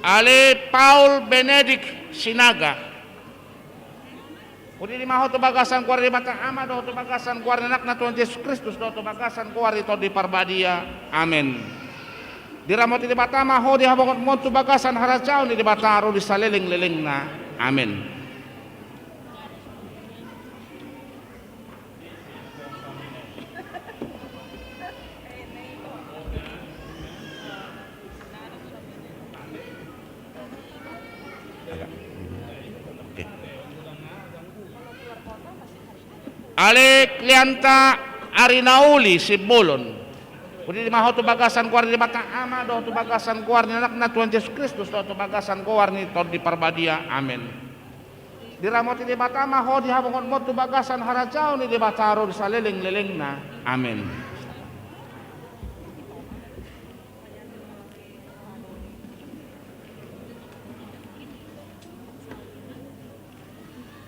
Ale Paul Benedict Sinaga. Udi di maho bagasan kuari batang ama doh bagasan kuari anak na Tuhan Yesus Kristus doh bagasan kuari to di parbadia. Amin. Diramoti di batama ho di habongot mo bagasan haracao ni di bataro di saliling-liling na. Amin. Ale klienta Arinauli Sibulon. Kudi di maho bagasan kuar di batang ama doh bagasan kuar ni anak na Tuhan Yesus Kristus doh bagasan kuar ni to di parbadia. Amin. Diramoti di batama ho di habongon mo bagasan haracao ni di bataro di saliling-liling na. Amin.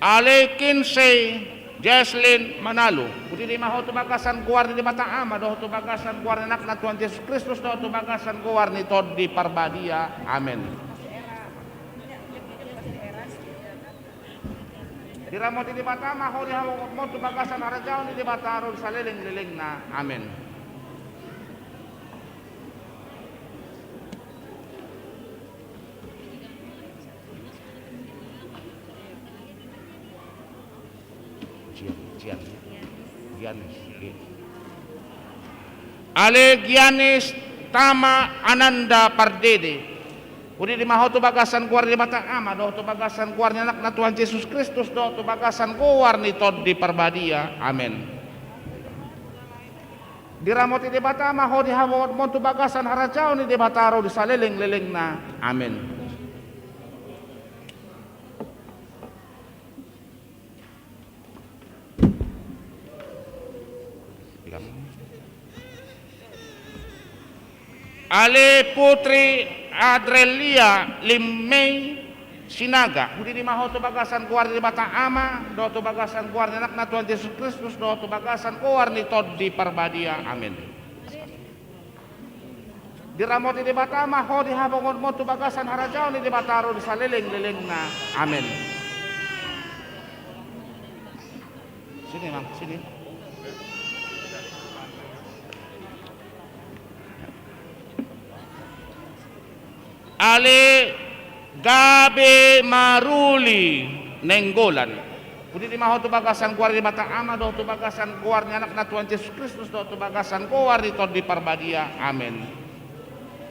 Ale Kinsey Jesslyn Manalo. Kudi di maho bagasan kuar ni batang ama doh bagasan kuar anak na Tuhan Yesus Kristus doh bagasan kuar ni to di parbadia. Amin. Diramoti di batama ho di hawak mo bagasan harajao ni di bataro di saliling-liling na. Amin. Ale Gianis Tama Ananda Pardede. Udi di maho bagasan kuar di batang ama doh bagasan kuar ni anak na Tuhan Yesus Kristus doh bagasan kuar ni to di parbadia. Amin. Diramoti di batama ho di hawot mo bagasan haracao ni di bataro di saliling-liling na. Amin. Ale Putri Adrelia Limay Sinaga. Udi di maho bagasan kuar di batang ama do bagasan kuar ni anak na Tuhan Yesus Kristus do bagasan kuar ni to di parbadia. Amin. Diramoti di batama ho di habongon mo bagasan harajao ni di bataro di saliling-liling na. Amin. Sini Mang, sini. Ale Gabe Maruli Nenggolan. Kudi di maho bagasan kuar di batang ama doh bagasan kuar ni anak na Tuhan Yesus Kristus doh bagasan kuar di to di parbadia. Amin.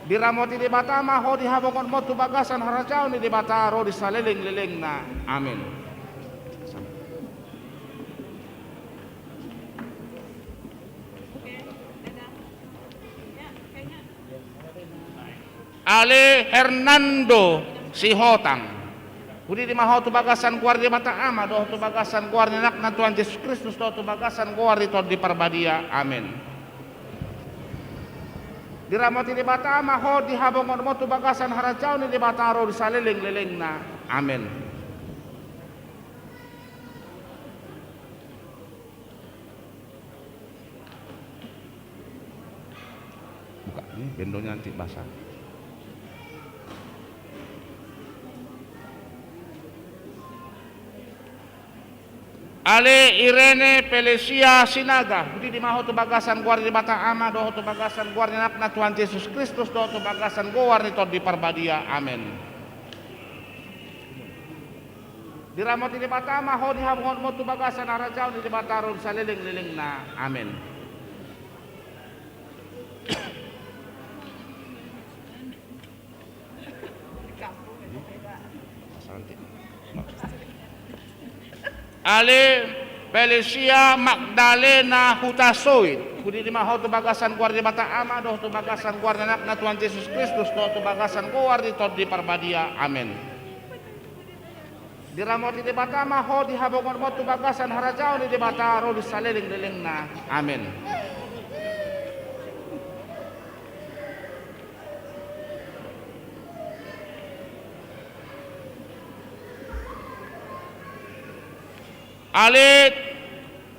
Diramoti di batama ho di habongon mo bagasan haracao ni di bataro di saliling-liling na. Amin. Ale Hernando Sihotang. Kudi di maho bagasan kuar di batang ama doh bagasan kuar ni anak na Tuhan Yesus Kristus doh bagasan kuar di to di parbadia. Amin. Diramoti di batama ho di habongon mo bagasan haracao ni di bataro di saliling-liling na. Amin. Buka ini bendonya nanti basah. Ale Irene Pelesia Sinaga. Kudi di maho bagasan kuar di batang ama doh bagasan kuar ni anak na Tuhan Yesus Kristus doh bagasan kuar ni to di parbadia. Amin. Diramoti di batama ho di habongon mo bagasan harajao ni di bataro di saliling-liling na. Amin. Ale Felicia Magdalena Hutasoid. Kudi di maho bagasan kuar di batang ama doh bagasan kuar anak na Tuhan Yesus Kristus doh bagasan kuar di to di parbadia. Amin. Diramoti di batama ho di habongon mo bagasan harajao ni di bataro di saliling-liling na. Amin. Ale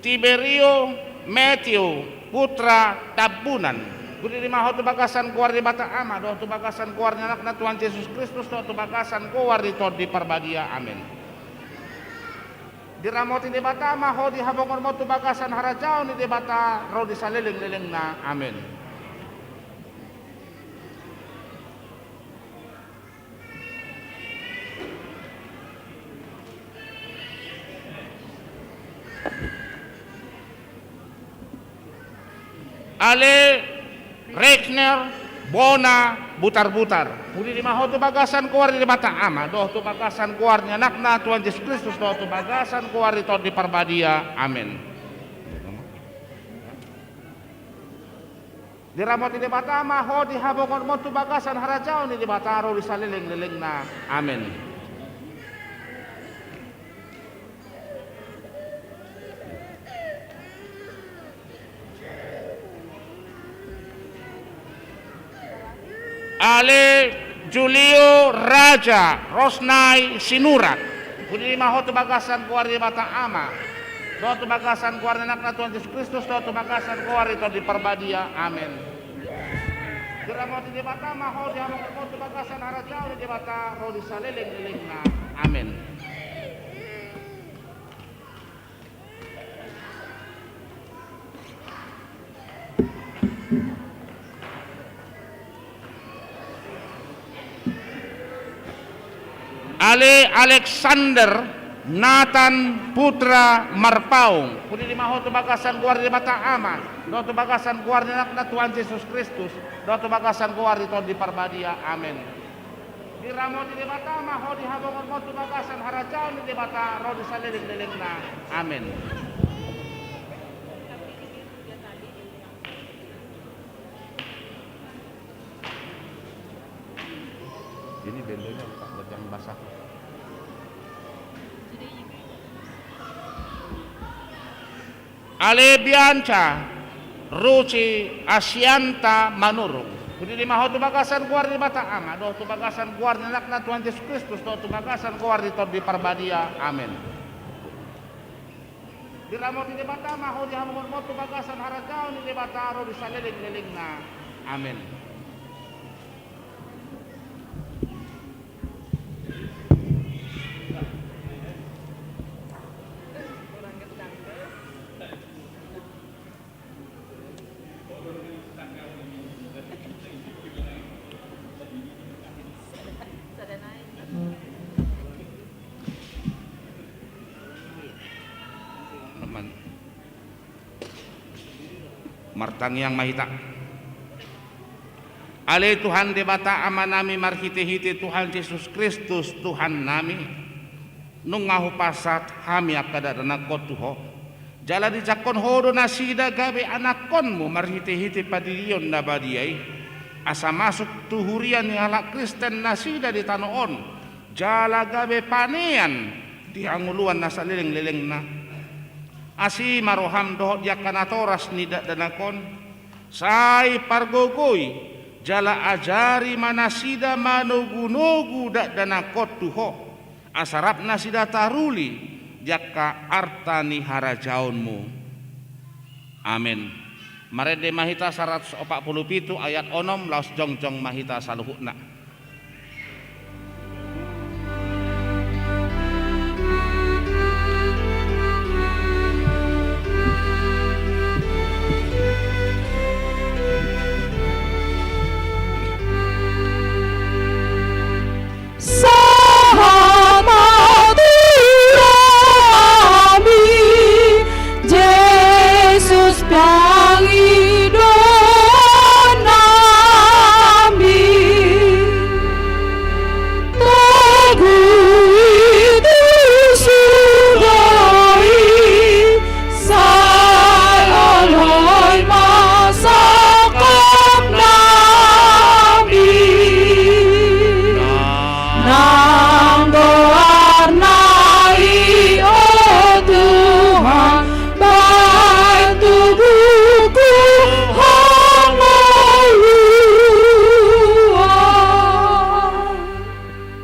Tiberio Matthew Putra Tabunan. Budi di maho tu bagasan kuar di bata ama, doh tu bagasan kuarnya anak na Tuhan Yesus Kristus, doh tu bagasan kuar di tod di parbadia, amin. Di ramoti di bata ama, ho di habongon mo tu bagasan harajao ni di bata, ro di saliling-liling na, amin. Ale Rekner Bona butar-butar. Budi di maho tu bagasan kuar di bata ama, doh tu bagasan kuarnya anak na Tuhan Yesus Kristus, doh tu bagasan kuar di tod di parbadia, amin. Di ramoti di bata ama, ho di habongon mo tu bagasan harajao ni di bata, ro di saliling-liling na, amin. Ale Julio Raja Rosnai Sinurat. Budi maho tu bagasan kuar di bata ama, do tu bagasan kuar anak na Tuhan Yesus Kristus, do tu bagasan kuar itu di parbadia, amin. Di ramoti di bata maho di hamong mo tu bagasan harajao di bata, ro di saliling-liling na, amin. Ale Alexander Nathan Putra Marpaung. Budi di maho tu bagasan kuar di bata ama, do tu bagasan kuar anak na Tuhan Yesus Kristus, do tu bagasan kuar itu di parbadia, amin. Di ramoti di bata maho di habongon mo tu bagasan harajao ni di bata, ro di saliling-liling na, amin. Ini bendonya buat yang basah. Ale Bianca Ruci Asyanta Manurung. Budi di maho tu bagasan kuar di bata ama, doh tu bagasan kuar anak na Tuhan Yesus Kristus, doh tu bagasan kuar di tod di parbadia, amin. Di ramoti di bata maho di hamon mo tu bagasan harajao ni di bata, ro di saliling-liling na, amin. Martang yang mahita. Ale Tuhan de bata ama nami marhite-hite Tuhan Yesus Kristus Tuhan nami. Nung ngahu pasat hami akada danakot tuho. Jala di jakon hodo nasida gabe anakonmu marhite-hite padirion na badiay. Asa masuk tuhurian ni halak Kristen nasida di tanoon. Jala gabe panean di anguluan nasa leleng-leleng na. Asi maroham dohot dia kanatoras nidak danakon sai pargogoy jala ajari manasida manugu-nugu dak danakot tuho asarap nasida taruli jaka artani harajaunmu, amin. Marede mahita 147 ayat 6 laos jongjong mahita saluhukna.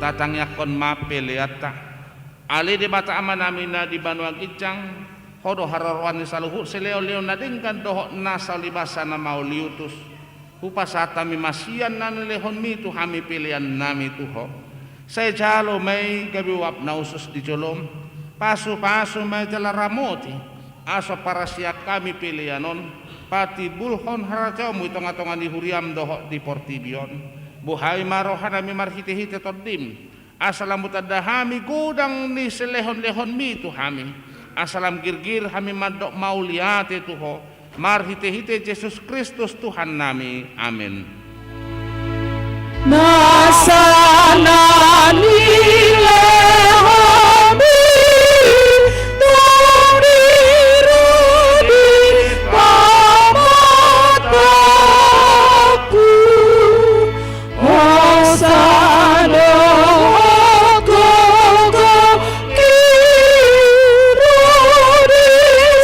Tatang yakon mapeliata ali di bata amanamina di Banua Gicang hodo hararwani saluhu seleo leo nadingkan doho nasa libasana mauliutus Upasata mi masian nan lehon mi tu hami pilihan nami tuho. Saya jalo may gabiwap na usus di jolom. Paso-paso may jalaramoti. Aso para siya kami pilihanon. Pati bulhon harajaw mo itong ni huriam doho di portibion. Buhay marohan nami marhiti-hiti todim. Asalam mutadahami gudang ni selehon-lehon mi tu hami. Asalam girgir hami madok mauliate tuho. Marhite-hite Yesus Kristus Tuhan nami. Amin. Nasana nilehomi turirudi pamataku Hosana gogo kirudi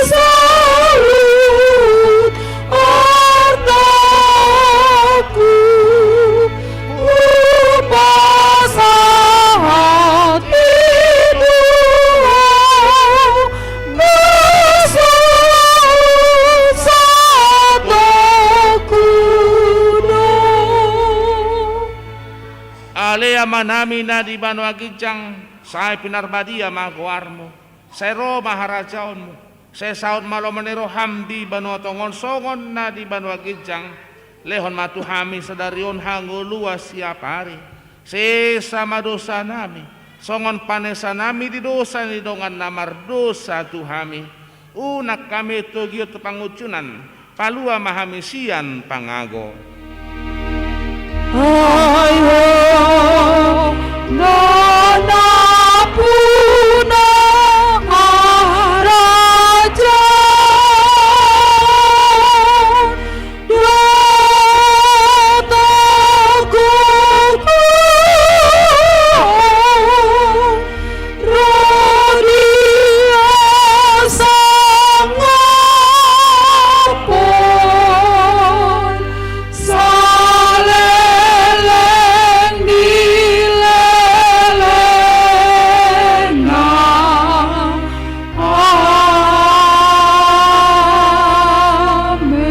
salut artaku Upasahat itu Alea manami na di banwagijang say pinarbadia maguarmo. Say Roma harajaonmo. Say saud malomanero hamdi banotongon songon na di banwagijang. Lehon matuhami sadarion hango luas siapari. Sesa madosa nami. Songon panesa nami di dosa ni dongan namar dosa tuhami. Unak kami tugyo pangucunan. Palua mahamisian pangago. Ayo nona puna araja dotaku rodia sangapon saleleng dilelena amin.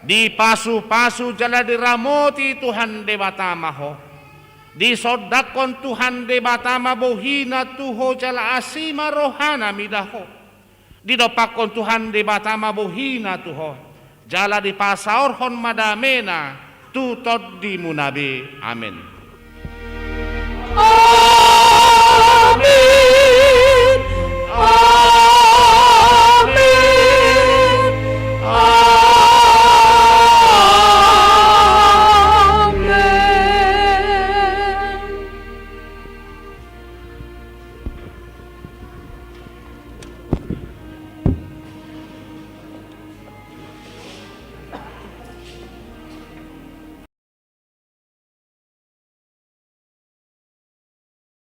Di pasu-pasu jala diramoti Tuhan debata maho. Di sodakon Tuhan debata mabohina tuho jala asima rohana midaho. Di dopakon Tuhan debata mabohina tuho. Jala di pasaorhon madamena tutod di munabi. Amin.